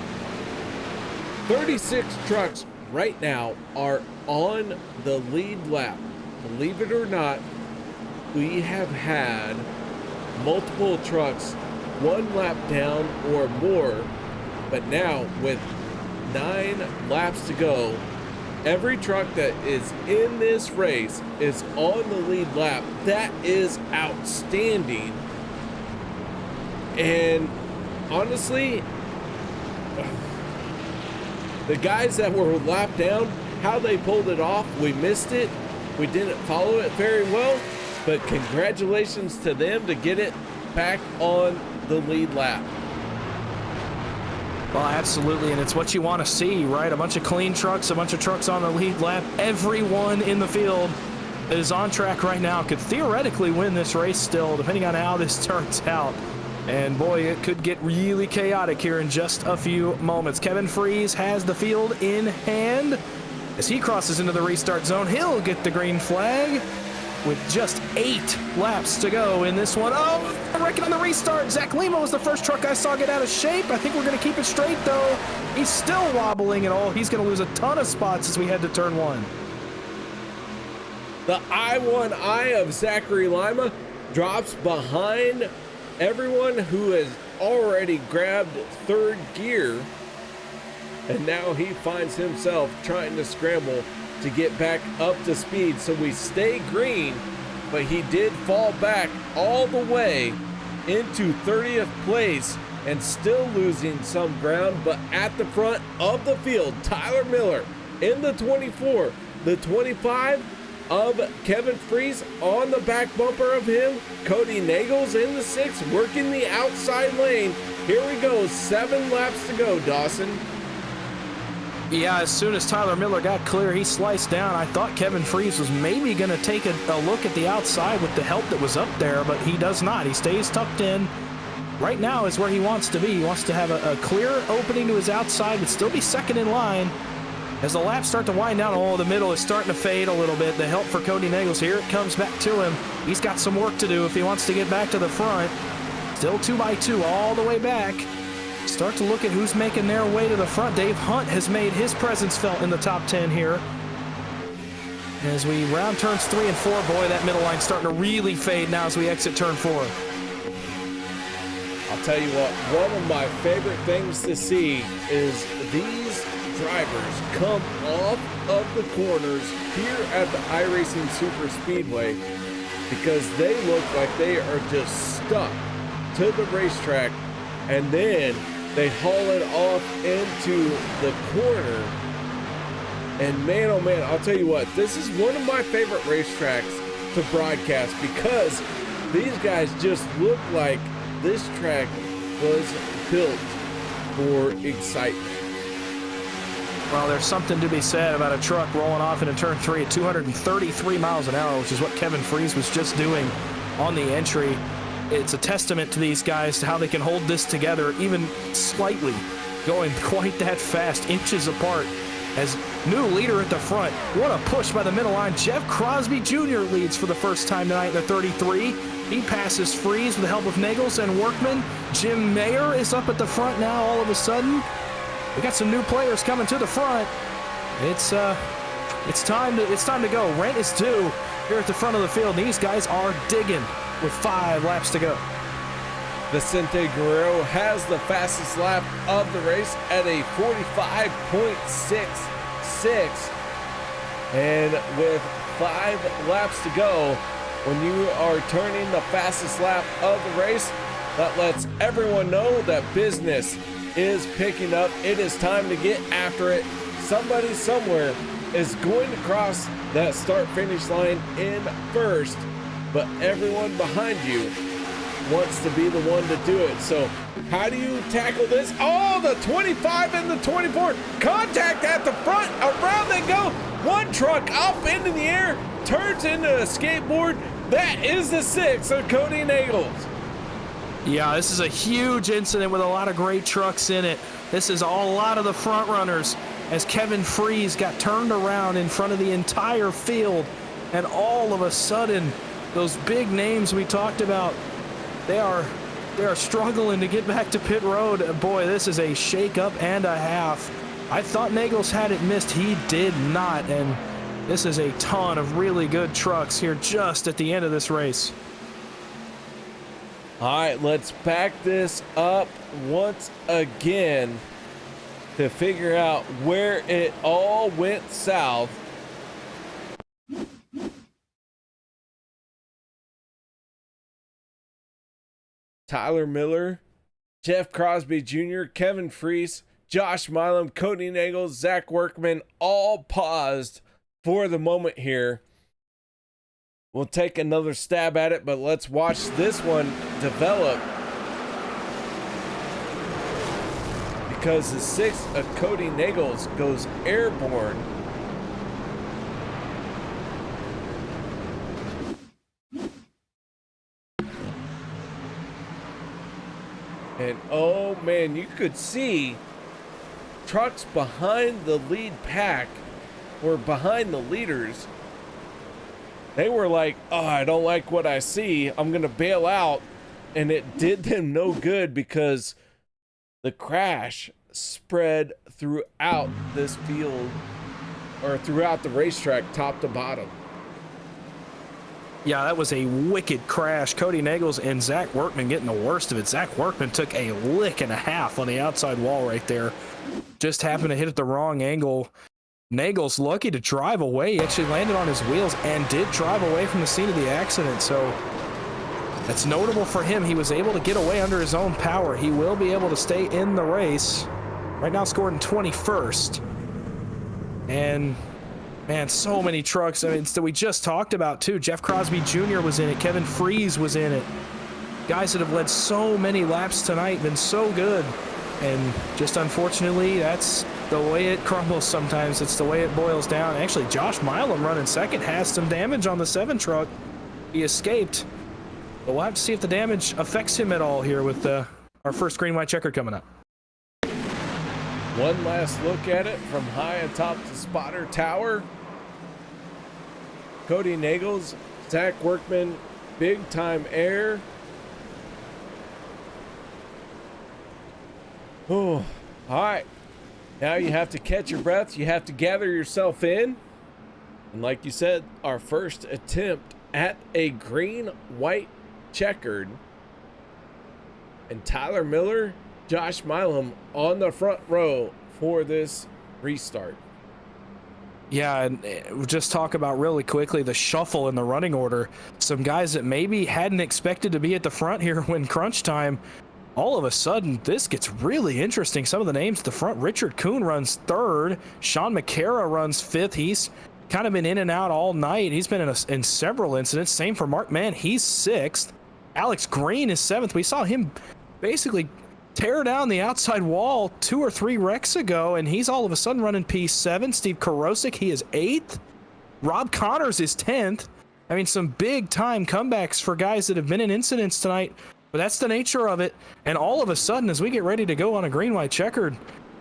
36 trucks right now are on the lead lap. Believe it or not, we have had multiple trucks 1 lap down or more, but now with 9 laps to go, every truck that is in this race is on the lead lap. That is outstanding. And honestly, the guys that were lapped down, how they pulled it off, we missed it. We didn't follow it very well, but congratulations to them to get it back on the lead lap. Well, absolutely, and it's what you want to see, right? A bunch of clean trucks, a bunch of trucks on the lead lap. Everyone in the field that is on track right now could theoretically win this race still, depending on how this turns out. And boy, it could get really chaotic here in just a few moments. Kevin Fries has the field in hand. As he crosses into the restart zone, he'll get the green flag with just 8 laps to go in this one. Oh, I reckon on the restart, Zach Lima was the first truck I saw get out of shape. I think we're going to keep it straight, though. He's still wobbling and all. He's going to lose a ton of spots as we head to turn 1. The I-1I of Zachary Lima drops behind everyone who has already grabbed 3rd gear, and now he finds himself trying to scramble to get back up to speed. So we stay green, but he did fall back all the way into 30th place and still losing some ground. But at the front of the field, Tyler Miller in the 24, the 25 of Kevin Fries on the back bumper of him, Cody Nagels in the 6, working the outside lane. Here we go, 7 laps to go, Dawson. Yeah, as soon as Tyler Miller got clear, he sliced down. I thought Kevin Fries was maybe going to take a look at the outside with the help that was up there, but he does not. He stays tucked in. Right now is where he wants to be. He wants to have a clear opening to his outside, but still be second in line. As the laps start to wind down, oh, the middle is starting to fade a little bit. The help for Cody Nagels. Here it comes back to him. He's got some work to do if he wants to get back to the front. Still 2x2 all the way back. Start to look at who's making their way to the front. Dave Hunt has made his presence felt in the top 10 here. As we round turns 3 and 4, boy, that middle line's starting to really fade now as we exit turn 4. I'll tell you what, one of my favorite things to see is these drivers come off of the corners here at the iRacing Superspeedway, because they look like they are just stuck to the racetrack, and then they haul it off into the corner. And man, oh man, I'll tell you what, this is one of my favorite racetracks to broadcast, because these guys just look like this track was built for excitement. Well, there's something to be said about a truck rolling off into turn 3 at 233 miles an hour, which is what Kevin Fries was just doing on the entry. It's a testament to these guys to how they can hold this together even slightly, going quite that fast, inches apart. As new leader at the front, what a push by the middle line. Jeff Crosby Jr. leads for the first time tonight in the 33. He passes Fries with the help of Nagels and Workman. Jim Mayer is up at the front now all of a sudden. We got some new players coming to the front. It's time to go. Rent is due here at the front of the field. These guys are digging with 5 laps to go. Vicente Guerrero has the fastest lap of the race at a 45.66. And with 5 laps to go, when you are turning the fastest lap of the race, that lets everyone know that business is picking up. It is time to get after it. Somebody somewhere is going to cross that start finish line in first, but everyone behind you wants to be the one to do it. So how do you tackle this? Oh, the 25 and the 24, contact at the front, around they go. One truck up into the air, turns into a skateboard. That is the 6 of Cody Nagels. Yeah, this is a huge incident with a lot of great trucks in it. This is a lot of the front runners as Kevin Freese got turned around in front of the entire field, and all of a sudden, those big names we talked about, they are struggling to get back to pit road. Boy, this is a shake-up and a half. I thought Nagels had it missed. He did not, and this is a ton of really good trucks here just at the end of this race. All right, let's back this up once again to figure out where it all went south. Tyler Miller, Jeff Crosby Jr., Kevin Freese, Josh Milam, Cody Nagels, Zach Workman, all paused for the moment here. We'll take another stab at it, but let's watch this one develop. Because the 6 of Cody Nagels goes airborne. And oh man, you could see trucks behind the lead pack or behind the leaders. They were like, oh, I don't like what I see. I'm going to bail out. And it did them no good because the crash spread throughout this field or throughout the racetrack, top to bottom. Yeah, that was a wicked crash. Cody Nagels and Zach Workman getting the worst of it. Zach Workman took a lick and a half on the outside wall right there. Just happened to hit at the wrong angle. Nagels lucky to drive away. He actually landed on his wheels and did drive away from the scene of the accident. So that's notable for him. He was able to get away under his own power. He will be able to stay in the race. Right now scored in 21st. And man, so many trucks. I mean, we just talked about too. Jeff Crosby Jr. was in it. Kevin Freese was in it. Guys that have led so many laps tonight, been so good. And just unfortunately, that's the way it crumbles sometimes. It's the way it boils down. Actually, Josh Milam running second has some damage on the 7 truck. He escaped. But we'll have to see if the damage affects him at all here with our first green white checker coming up. One last look at it from high atop the spotter tower. Cody Nagels, Zach Workman, big time air. Oh, all right. Now you have to catch your breath. You have to gather yourself in. And like you said, our first attempt at a green-white checkered. And Tyler Miller, Josh Milam on the front row for this restart. Yeah, and we'll just talk about really quickly the shuffle in the running order. Some guys that maybe hadn't expected to be at the front here when crunch time. All of a sudden, this gets really interesting. Some of the names at the front. Richard Kuhn runs 3rd. Sean McCara runs 5th. He's kind of been in and out all night. He's been in several incidents. Same for Mark Mann. He's 6th. Alex Green is 7th. We saw him basically tear down the outside wall 2 or 3 wrecks ago, and he's all of a sudden running P7. Steve Karosik, he is 8th. Rob Connors is 10th. I mean, some big-time comebacks for guys that have been in incidents tonight. But that's the nature of it. And all of a sudden, as we get ready to go on a green-white checkered,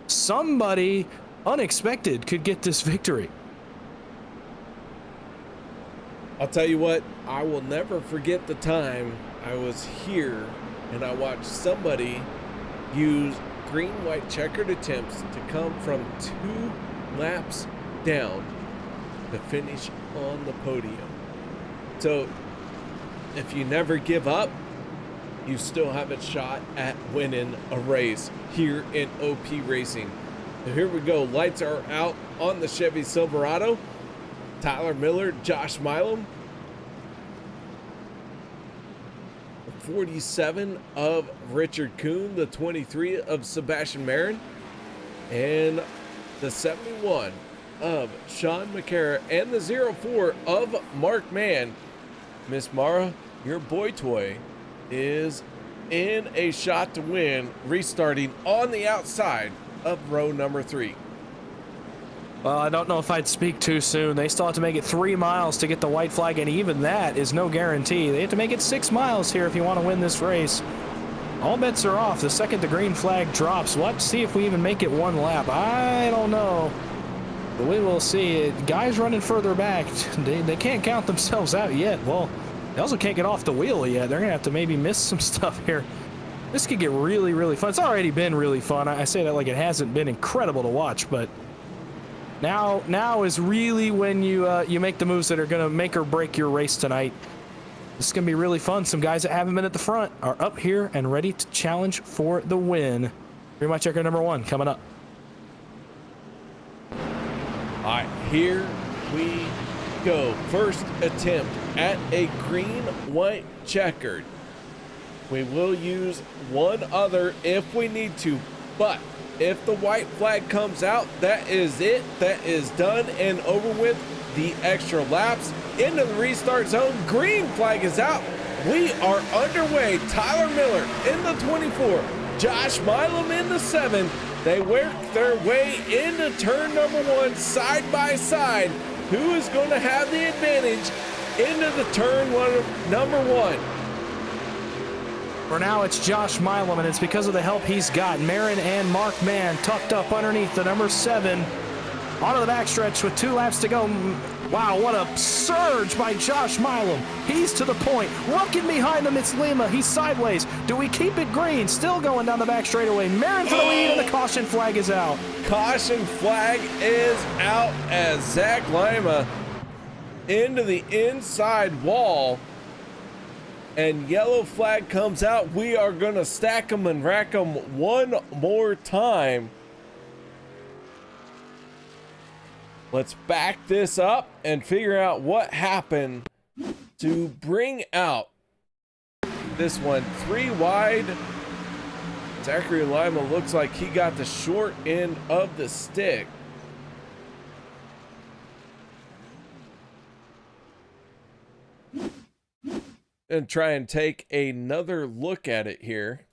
somebody unexpected could get this victory. I'll tell you what, I will never forget the time I was here and I watched somebody use green-white checkered attempts to come from 2 laps down to finish on the podium. So if you never give up, you still have a shot at winning a race here in OP Racing. So here we go. Lights are out on the Chevy Silverado. Tyler Miller, Josh Milam. the 47 of Richard Kuhn, the 23 of Sebastian Marin, and the 71 of Sean McCara, and the 04 of Mark Mann. Miss Mara, your boy toy is in a shot to win, restarting on the outside of row number 3. Well, I don't know if I'd speak too soon. They still have to make it 3 miles to get the white flag, and even that is no guarantee. They have to make it 6 miles here if you want to win this race. All bets are off. The second the green flag drops, let's see if we even make it 1 lap. I don't know. But we will see. Guys running further back, they can't count themselves out yet. Well, they also can't get off the wheel yet. They're going to have to maybe miss some stuff here. This could get really, really fun. It's already been really fun. I say that like it hasn't been incredible to watch, but now is really when you make the moves that are going to make or break your race tonight. This is going to be really fun. Some guys that haven't been at the front are up here and ready to challenge for the win. Pretty much checker number 1 coming up. All right, here we go. First attempt at a green-white checkered. We will use one other if we need to, but if the white flag comes out, that is it. That is done and over with. The extra laps into the restart zone. Green flag is out. We are underway. Tyler Miller in the 24. Josh Milam in the 7. They work their way into turn number 1 side by side. Who is going to have the advantage into the turn number 1? For now, it's Josh Milam, and it's because of the help he's got. Marin and Mark Mann tucked up underneath the number 7. Onto the backstretch with 2 laps to go. Wow, what a surge by Josh Milam. He's to the point. Looking behind him, it's Lima. He's sideways. Do we keep it green? Still going down the back straightaway. Marin for the lead, and the caution flag is out. Caution flag is out as Zach Lima into the inside wall. And yellow flag comes out. We are going to stack them and rack them one more time. Let's back this up and figure out what happened to bring out this one 3 wide. Zachary Lima looks like he got the short end of the stick. And try and take another look at it here.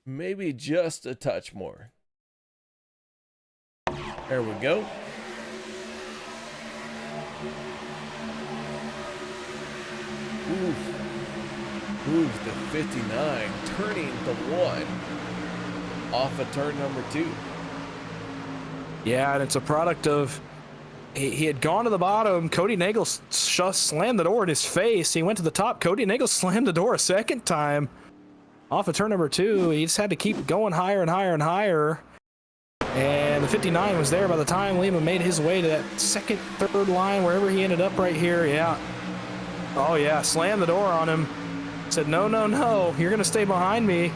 Maybe just a touch more. There we go. Move the 59, turning the 1 off of turn number 2. Yeah, and it's a product of he had gone to the bottom. Cody Nagel just slammed the door in his face. He went to the top. Cody Nagel slammed the door a second time off of turn number 2. He just had to keep going higher and higher and higher. And the 59 was there by the time Lima made his way to that second, third line, wherever he ended up right here. Yeah. Oh, yeah. Slammed the door on him. Said, no, no, no. You're going to stay behind me.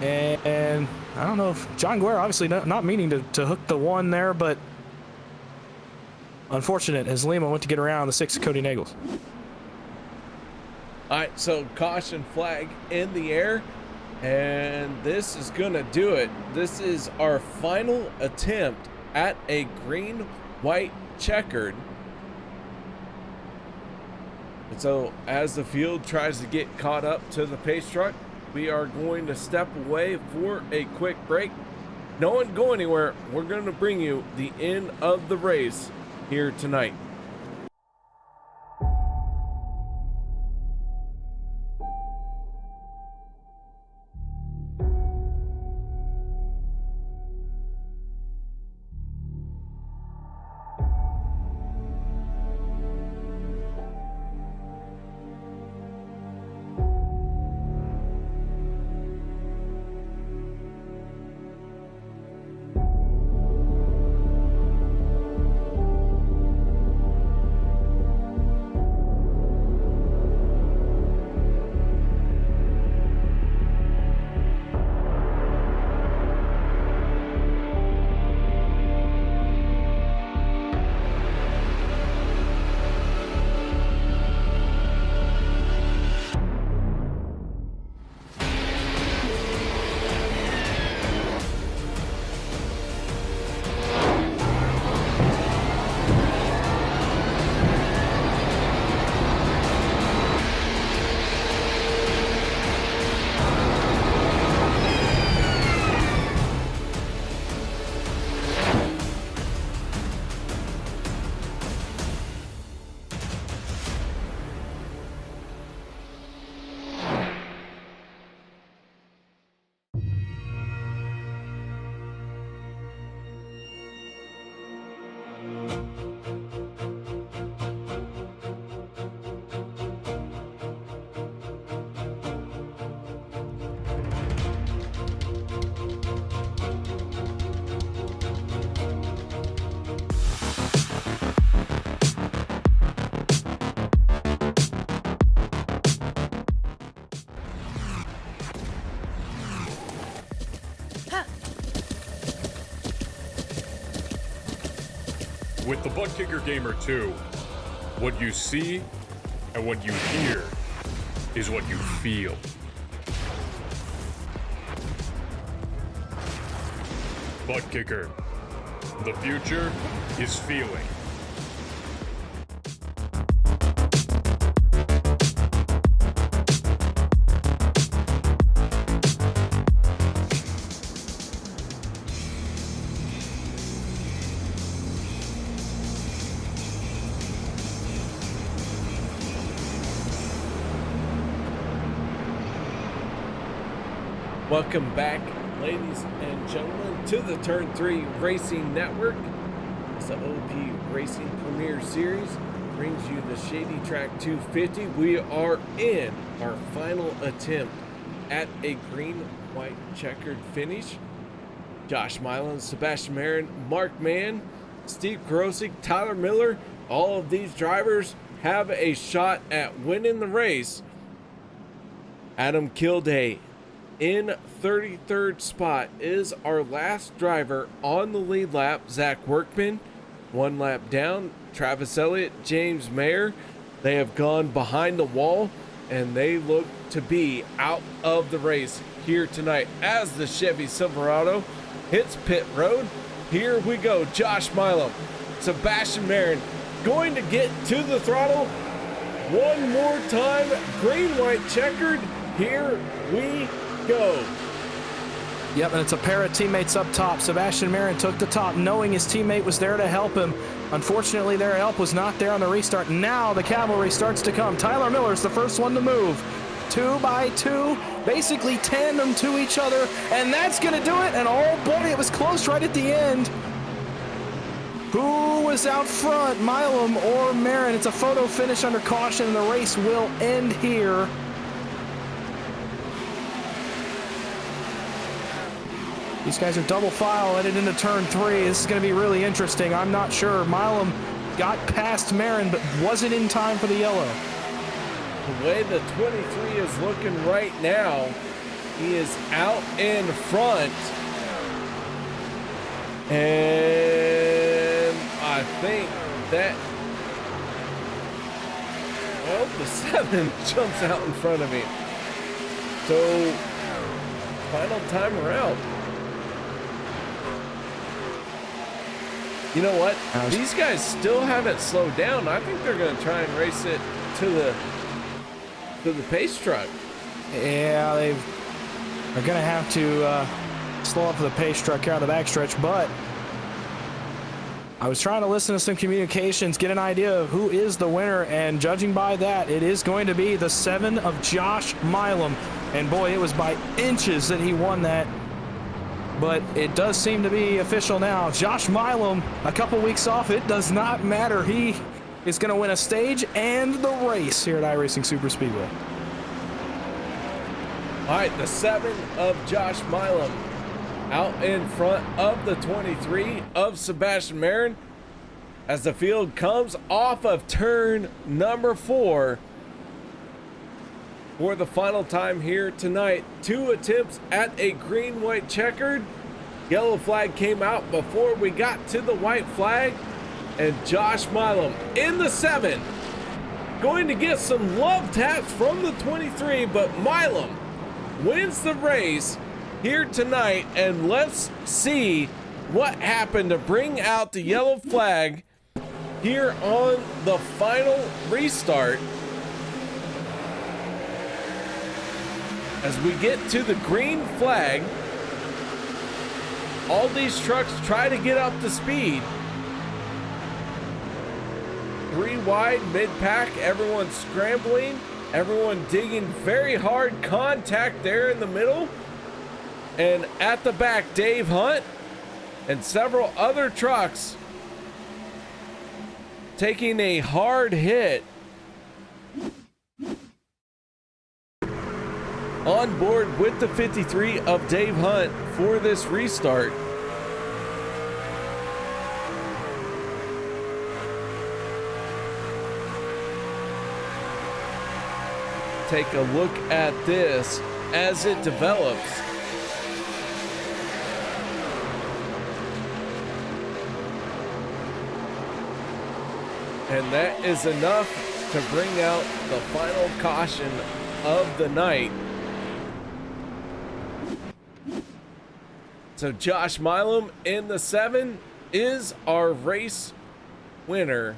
And I don't know if John Guerra, obviously not meaning to hook the 1 there, but unfortunate as Lima went to get around the 6 of Cody Nagels. All right, so caution flag in the air, and this is gonna do it. This is our final attempt at a green-white checkered. And so as the field tries to get caught up to the pace truck, we are going to step away for a quick break. No one go anywhere. We're going to bring you the end of the race here tonight. With the Butt Kicker Gamer 2, what you see and what you hear is what you feel. Butt Kicker. The future is feeling. Welcome back, ladies and gentlemen, to the Turn 3 Racing Network. It's the OP Racing Premier Series. Brings you the Shady Track 250. We are in our final attempt at a green-white checkered finish. Josh Milan, Sebastian Marin, Mark Mann, Steve Karosik, Tyler Miller, all of these drivers have a shot at winning the race. Adam Kilday in 33rd spot is our last driver on the lead lap. Zach Workman, 1 lap down. Travis Elliott, James Mayer, they have gone behind the wall and they look to be out of the race here tonight as the Chevy Silverado hits pit road. Here we go. Josh Milo, Sebastian Marin going to get to the throttle one more time. Green, white, checkered. Here we go. Yep, and it's a pair of teammates up top. Sebastian Marin took the top knowing his teammate was there to help him. Unfortunately, their help was not there on the restart. Now the cavalry starts to come. Tyler Miller's the first one to move. 2 by 2, basically tandem to each other, and that's going to do it. And oh boy, it was close right at the end. Who was out front, Milam or Marin? It's a photo finish under caution, and the race will end here. These guys are double file headed into turn 3. This is going to be really interesting. I'm not sure. Milam got past Marin, but wasn't in time for the yellow. The way the 23 is looking right now, he is out in front. And I think that, well, the 7 jumps out in front of me. So, final time around. You know what? These guys still haven't slowed down. I think they're going to try and race it to the pace truck. Yeah, they're going to have to slow up for the pace truck here on the backstretch, but I was trying to listen to some communications, get an idea of who is the winner, and judging by that, it is going to be the 7 of Josh Milam. And boy, it was by inches that he won that. But it does seem to be official now. Josh Milam, a couple weeks off, it does not matter. He is going to win a stage and the race here at iRacing Superspeedway. All right, the 7 of Josh Milam out in front of the 23 of Sebastian Marin as the field comes off of turn number 4 for the final time here tonight. 2 attempts at a green, white, checkered. Yellow flag came out before we got to the white flag, and Josh Milam in the 7 going to get some love taps from the 23, but Milam wins the race here tonight. And let's see what happened to bring out the yellow flag here on the final restart. As we get to the green flag, all these trucks try to get up to speed. 3 wide, mid-pack, everyone's scrambling, everyone digging very hard, contact there in the middle. And at the back, Dave Hunt and several other trucks taking a hard hit. On board with the 53 of Dave Hunt for this restart. Take a look at this as it develops. And that is enough to bring out the final caution of the night. So Josh Milam in the 7 is our race winner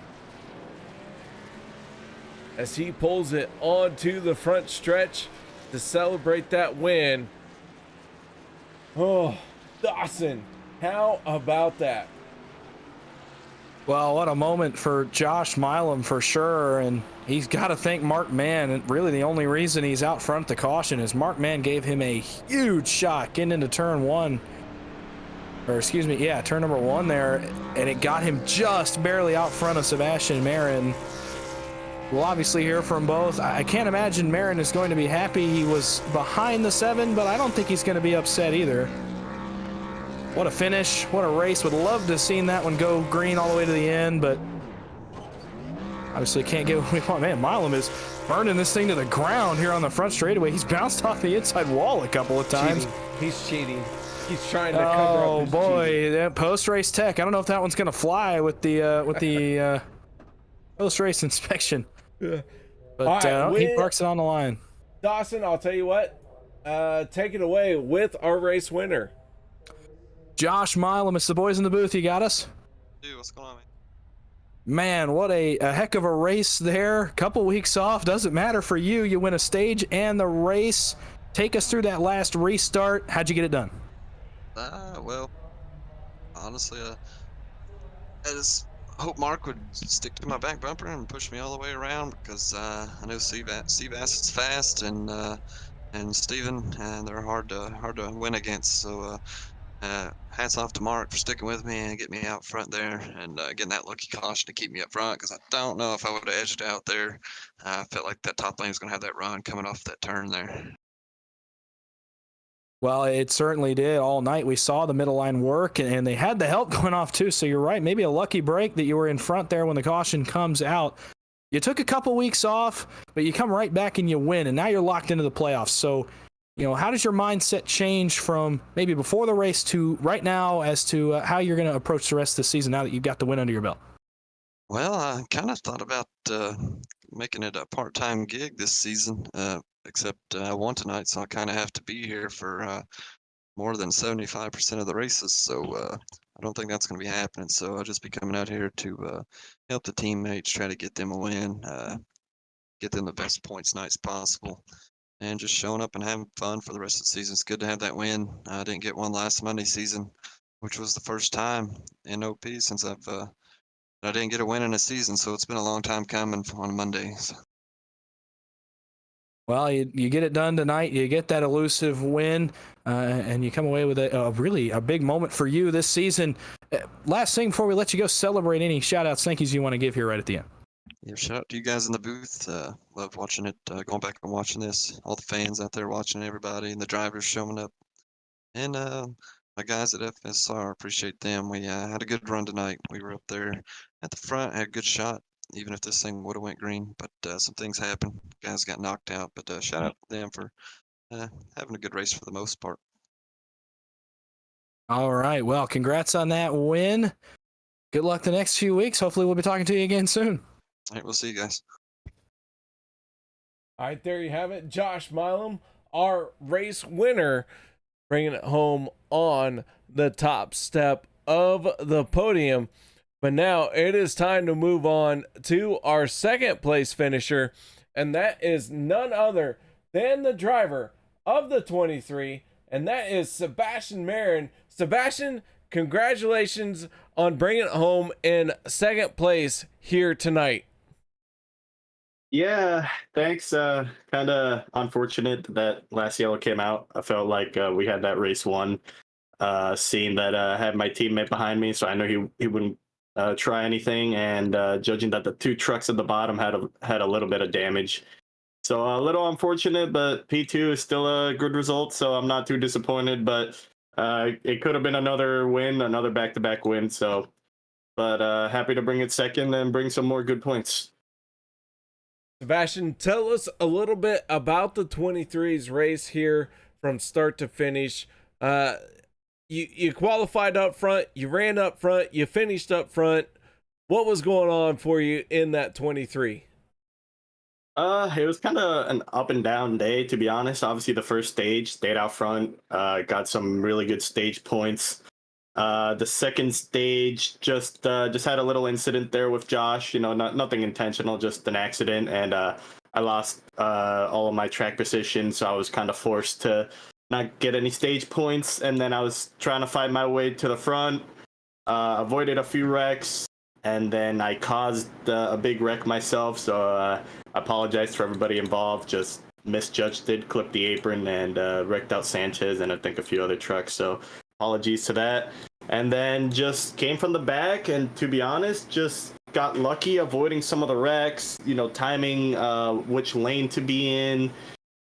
as he pulls it onto the front stretch to celebrate that win. Oh, Dawson, how about that? Well, what a moment for Josh Milam for sure, and he's got to thank Mark Mann. And really the only reason he's out front at the caution is Mark Mann gave him a huge shot getting into turn 1. Or excuse me, yeah, turn number 1 there, and it got him just barely out front of Sebastian Marin. We'll obviously hear from both. I can't imagine Marin is going to be happy he was behind the 7, but I don't think he's going to be upset either. What a finish, what a race. Would love to have seen that one go green all the way to the end, but obviously can't get what we want. Man, Milam is burning this thing to the ground here on the front straightaway. He's bounced off the inside wall a couple of times. Cheating. He's cheating. He's trying to cover up his boy, that post-race tech. I don't know if that one's going to fly with the post-race inspection. Yeah. But right, he parks it on the line. Dawson, I'll tell you what. Take it away with our race winner. Josh Milam, it's the boys in the booth. You got us? Dude, what's going on, man? Man, what a heck of a race there. Couple weeks off. Doesn't matter for you. You win a stage and the race. Take us through that last restart. How'd you get it done? Well, honestly, I just hope Mark would stick to my back bumper and push me all the way around because I know Seabass is fast and Steven, and they're hard to win against. So hats off to Mark for sticking with me and getting me out front there and getting that lucky caution to keep me up front because I don't know if I would have edged out there. I felt like that top lane was going to have that run coming off that turn there. Well, it certainly did all night. We saw the middle line work, and they had the help going off too. So you're right. Maybe a lucky break that you were in front there when the caution comes out. You took a couple weeks off, but you come right back and you win, and now you're locked into the playoffs. So, how does your mindset change from maybe before the race to right now as to how you're going to approach the rest of the season now that you've got the win under your belt? Well, I kind of thought about making it a part-time gig this season. Except I won tonight, so I kind of have to be here for more than 75% of the races. So I don't think that's going to be happening. So I'll just be coming out here to help the teammates, try to get them a win, get them the best points nights possible, and just showing up and having fun for the rest of the season. It's good to have that win. I didn't get one last Monday season, which was the first time in OP since I didn't get a win in a season. So it's been a long time coming on Mondays. Well, you get it done tonight. You get that elusive win, and you come away with a really big moment for you this season. Last thing before we let you go, celebrate any shout-outs, thank yous you want to give here right at the end. Yeah, shout out to you guys in the booth. Love watching it, going back and watching this. All the fans out there watching everybody, and the drivers showing up. And my guys at FSR, appreciate them. We had a good run tonight. We were up there at the front, had a good shot. Even if this thing would have went green, but some things happened. Guys got knocked out, but shout out to them for having a good race for the most part. All right. Well, congrats on that win. Good luck the next few weeks. Hopefully we'll be talking to you again soon. All right, we'll see you guys. All right, there you have it. Josh Milam, our race winner, bringing it home on the top step of the podium. But now it is time to move on to our second place finisher, and that is none other than the driver of the 23, and that is Sebastian Marin. Sebastian, congratulations on bringing it home in second place here tonight. Yeah, thanks. Kind of unfortunate that last yellow came out. I felt like we had that race won. Seeing that I had my teammate behind me, so I know he wouldn't try anything, and judging that the two trucks at the bottom had a little bit of damage. So a little unfortunate, but P2 is still a good result, so I'm not too disappointed, but it could have been another win, another back-to-back win, so but happy to bring it second and bring some more good points. Sebastian, tell us a little bit about the 23's race here from start to finish. You qualified up front, you ran up front, you finished up front. what was going on for you in that 23? It was kind of an up and down day, to be honest. Obviously, the first stage stayed out front, got some really good stage points. The second stage just had a little incident there with Josh. You know, nothing intentional, just an accident, and I lost all of my track position, so I was kind of forced to not get any stage points. And then I was trying to find my way to the front, avoided a few wrecks, and then I caused a big wreck myself. So I apologize for everybody involved. Just misjudged it, clipped the apron, and wrecked out Sanchez and I think a few other trucks. So apologies to that. And then just came from the back, and to be honest, just got lucky avoiding some of the wrecks, you know, timing which lane to be in.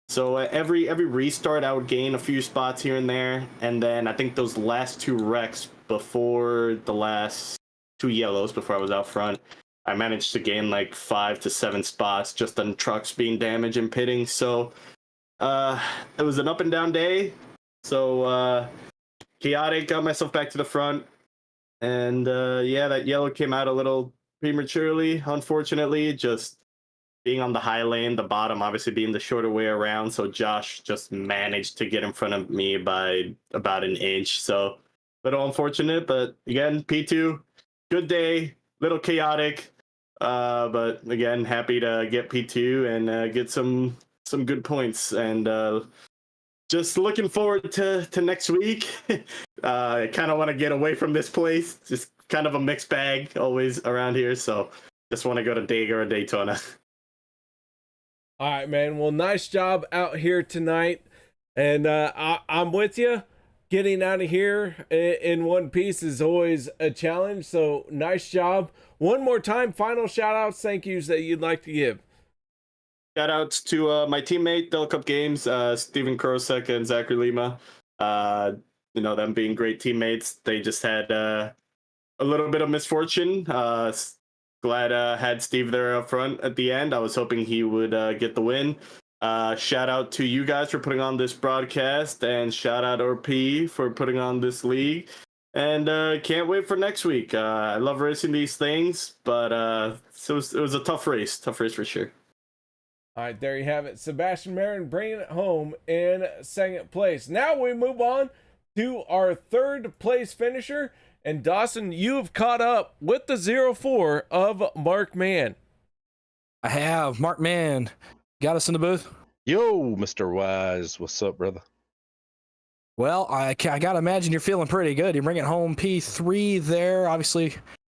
So every restart, I would gain a few spots here and there. And then I think those last two wrecks before the last two yellows, before I was out front, I managed to gain like 5 to 7 spots just on trucks being damaged and pitting. So it was an up and down day. So chaotic, got myself back to the front. And yeah, that yellow came out a little prematurely, unfortunately. Just being on the high lane, the bottom obviously being the shorter way around. So Josh just managed to get in front of me by about an inch. So a little unfortunate, but again, P2, good day, little chaotic. But again, happy to get P2 and get some good points. And just looking forward to next week. I kind of want to get away from this place. Just kind of a mixed bag always around here. So just want to go to Dega or Daytona. All right, man. Well, nice job out here tonight. And I'm with you. Getting out of here in one piece is always a challenge. So nice job. One more time, final shout outs, thank yous that you'd like to give. Shout outs to my teammate, Del Cup Games, Steven Krosek and Zachary Lima. You know, them being great teammates. They just had a little bit of misfortune. Glad had Steve there up front at the end. I was hoping he would get the win. Shout out to you guys for putting on this broadcast, and shout out RP for putting on this league. And can't wait for next week. I love racing these things, but it was a tough race for sure. All right, there you have it. Sebastian Marin bringing it home in second place. Now we move on to our third place finisher. And Dawson, you have caught up with the 04 of Mark Mann. I have. Mark Mann got us in the booth. Yo, Mr. Wise. What's up, brother? Well, I got to imagine you're feeling pretty good. You're bringing home P3 there. Obviously,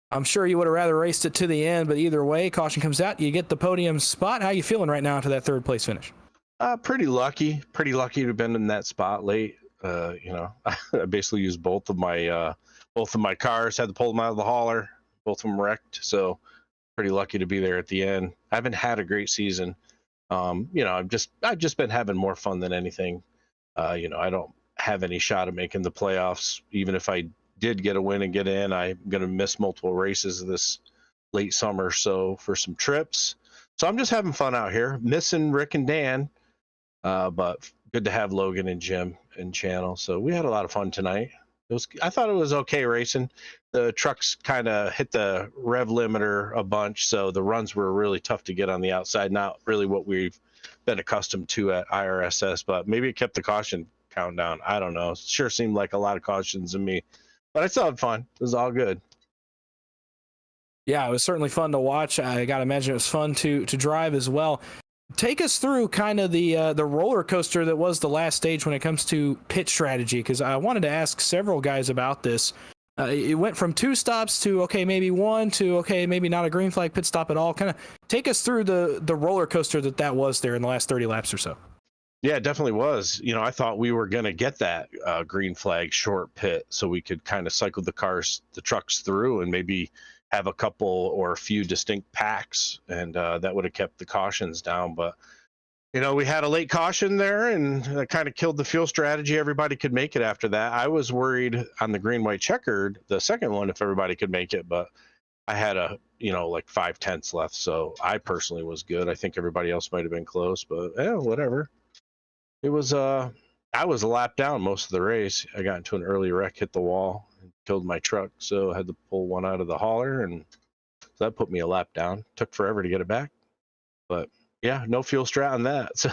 I'm sure you would have rather raced it to the end, but either way, caution comes out. You get the podium spot. How you feeling right now to that third place finish? Pretty lucky to have been in that spot late. You know, I basically used both of my cars, had to pull them out of the hauler. Both of them wrecked, so pretty lucky to be there at the end. I haven't had a great season. You know, I've just been having more fun than anything. You know, I don't have any shot of making the playoffs. Even if I did get a win and get in, I'm going to miss multiple races this late summer, so for some trips. So I'm just having fun out here, missing Rick and Dan, but good to have Logan and Jim and Channel. So we had a lot of fun tonight. I thought it was okay racing. The trucks kind of hit the rev limiter a bunch, so the runs were really tough to get on the outside. Not really what we've been accustomed to at IRSS, but maybe it kept the caution count down. I don't know. It sure seemed like a lot of cautions to me, but I still had fun. It was all good. Yeah, it was certainly fun to watch. I got to imagine it was fun to drive as well. Take us through kind of the roller coaster that was the last stage when it comes to pit strategy, because I wanted to ask several guys about this. It went from 2 stops to, okay, maybe 1 to, okay, maybe not a green flag pit stop at all. Kind of take us through the roller coaster that was there in the last 30 laps or so. Yeah, it definitely was. You know, I thought we were going to get that green flag short pit so we could kind of cycle the trucks through and maybe have a couple or a few distinct packs, and that would have kept the cautions down. But, you know, we had a late caution there, and that kind of killed the fuel strategy. Everybody could make it after that. I was worried on the green, white, checkered, the second one, if everybody could make it, but I had like 5/10 left. So I personally was good. I think everybody else might've been close, but yeah, whatever. It was, I was a lap down most of the race. I got into an early wreck, hit the wall, and killed my truck. So I had to pull one out of the hauler, and So that put me a lap down. Took forever to get it back. But yeah, no fuel strat on that. So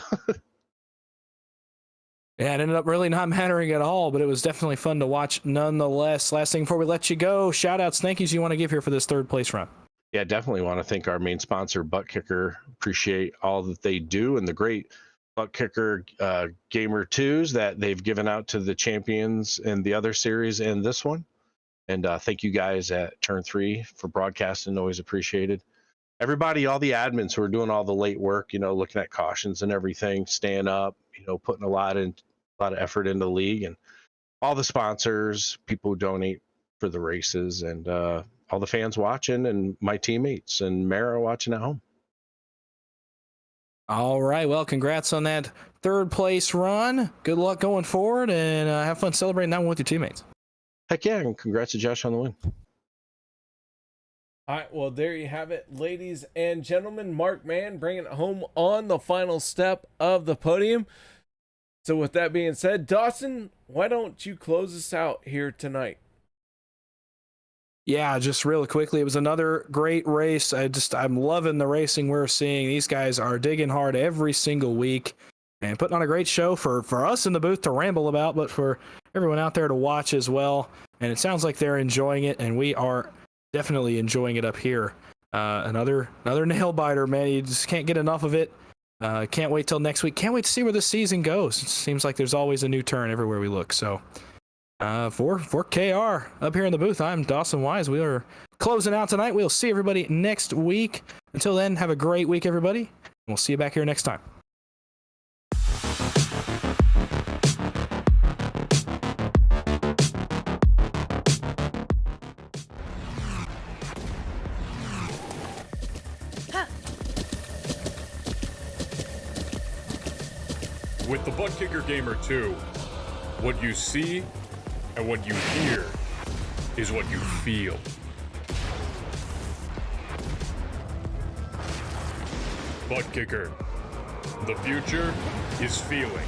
Yeah, it ended up really not mattering at all, but it was definitely fun to watch nonetheless. Last thing before we let you go, shout outs, thank yous you want to give here for this third place run. yeah, definitely want to thank our main sponsor, Butt Kicker. Appreciate all that they do and the great Butt Kicker Gamer 2s that they've given out to the champions in the other series and this one. And thank you guys at Turn 3 for broadcasting. Always appreciated. Everybody, all the admins who are doing all the late work, looking at cautions and everything, staying up, putting a lot of effort into the league, and all the sponsors, people who donate for the races, and all the fans watching, and my teammates and Mara watching at home. All right, well, congrats on that third place run. Good luck going forward, and have fun celebrating that one with your teammates. Heck yeah, and congrats to Josh on the win. All right, well, there you have it, ladies and gentlemen. Mark Mann bringing it home on the final step of the podium. So with that being said, Dawson, why don't you close us out here tonight? Yeah, just really quickly, it was another great race. I'm loving the racing we're seeing. These guys are digging hard every single week and putting on a great show for us in the booth to ramble about, but for everyone out there to watch as well. And it sounds like they're enjoying it, and we are definitely enjoying it up here. Another nail biter, man. You just can't get enough of it. Can't wait till next week. Can't wait to see where this season goes. It seems like there's always a new turn everywhere we look. So for KR up here in the booth, I'm Dawson Wise. We are closing out tonight. We'll see everybody next week. Until then, have a great week, everybody. We'll see you back here next time. With the Butt Kicker Gamer 2, what you see and what you hear is what you feel. Butt Kicker. The future is feeling.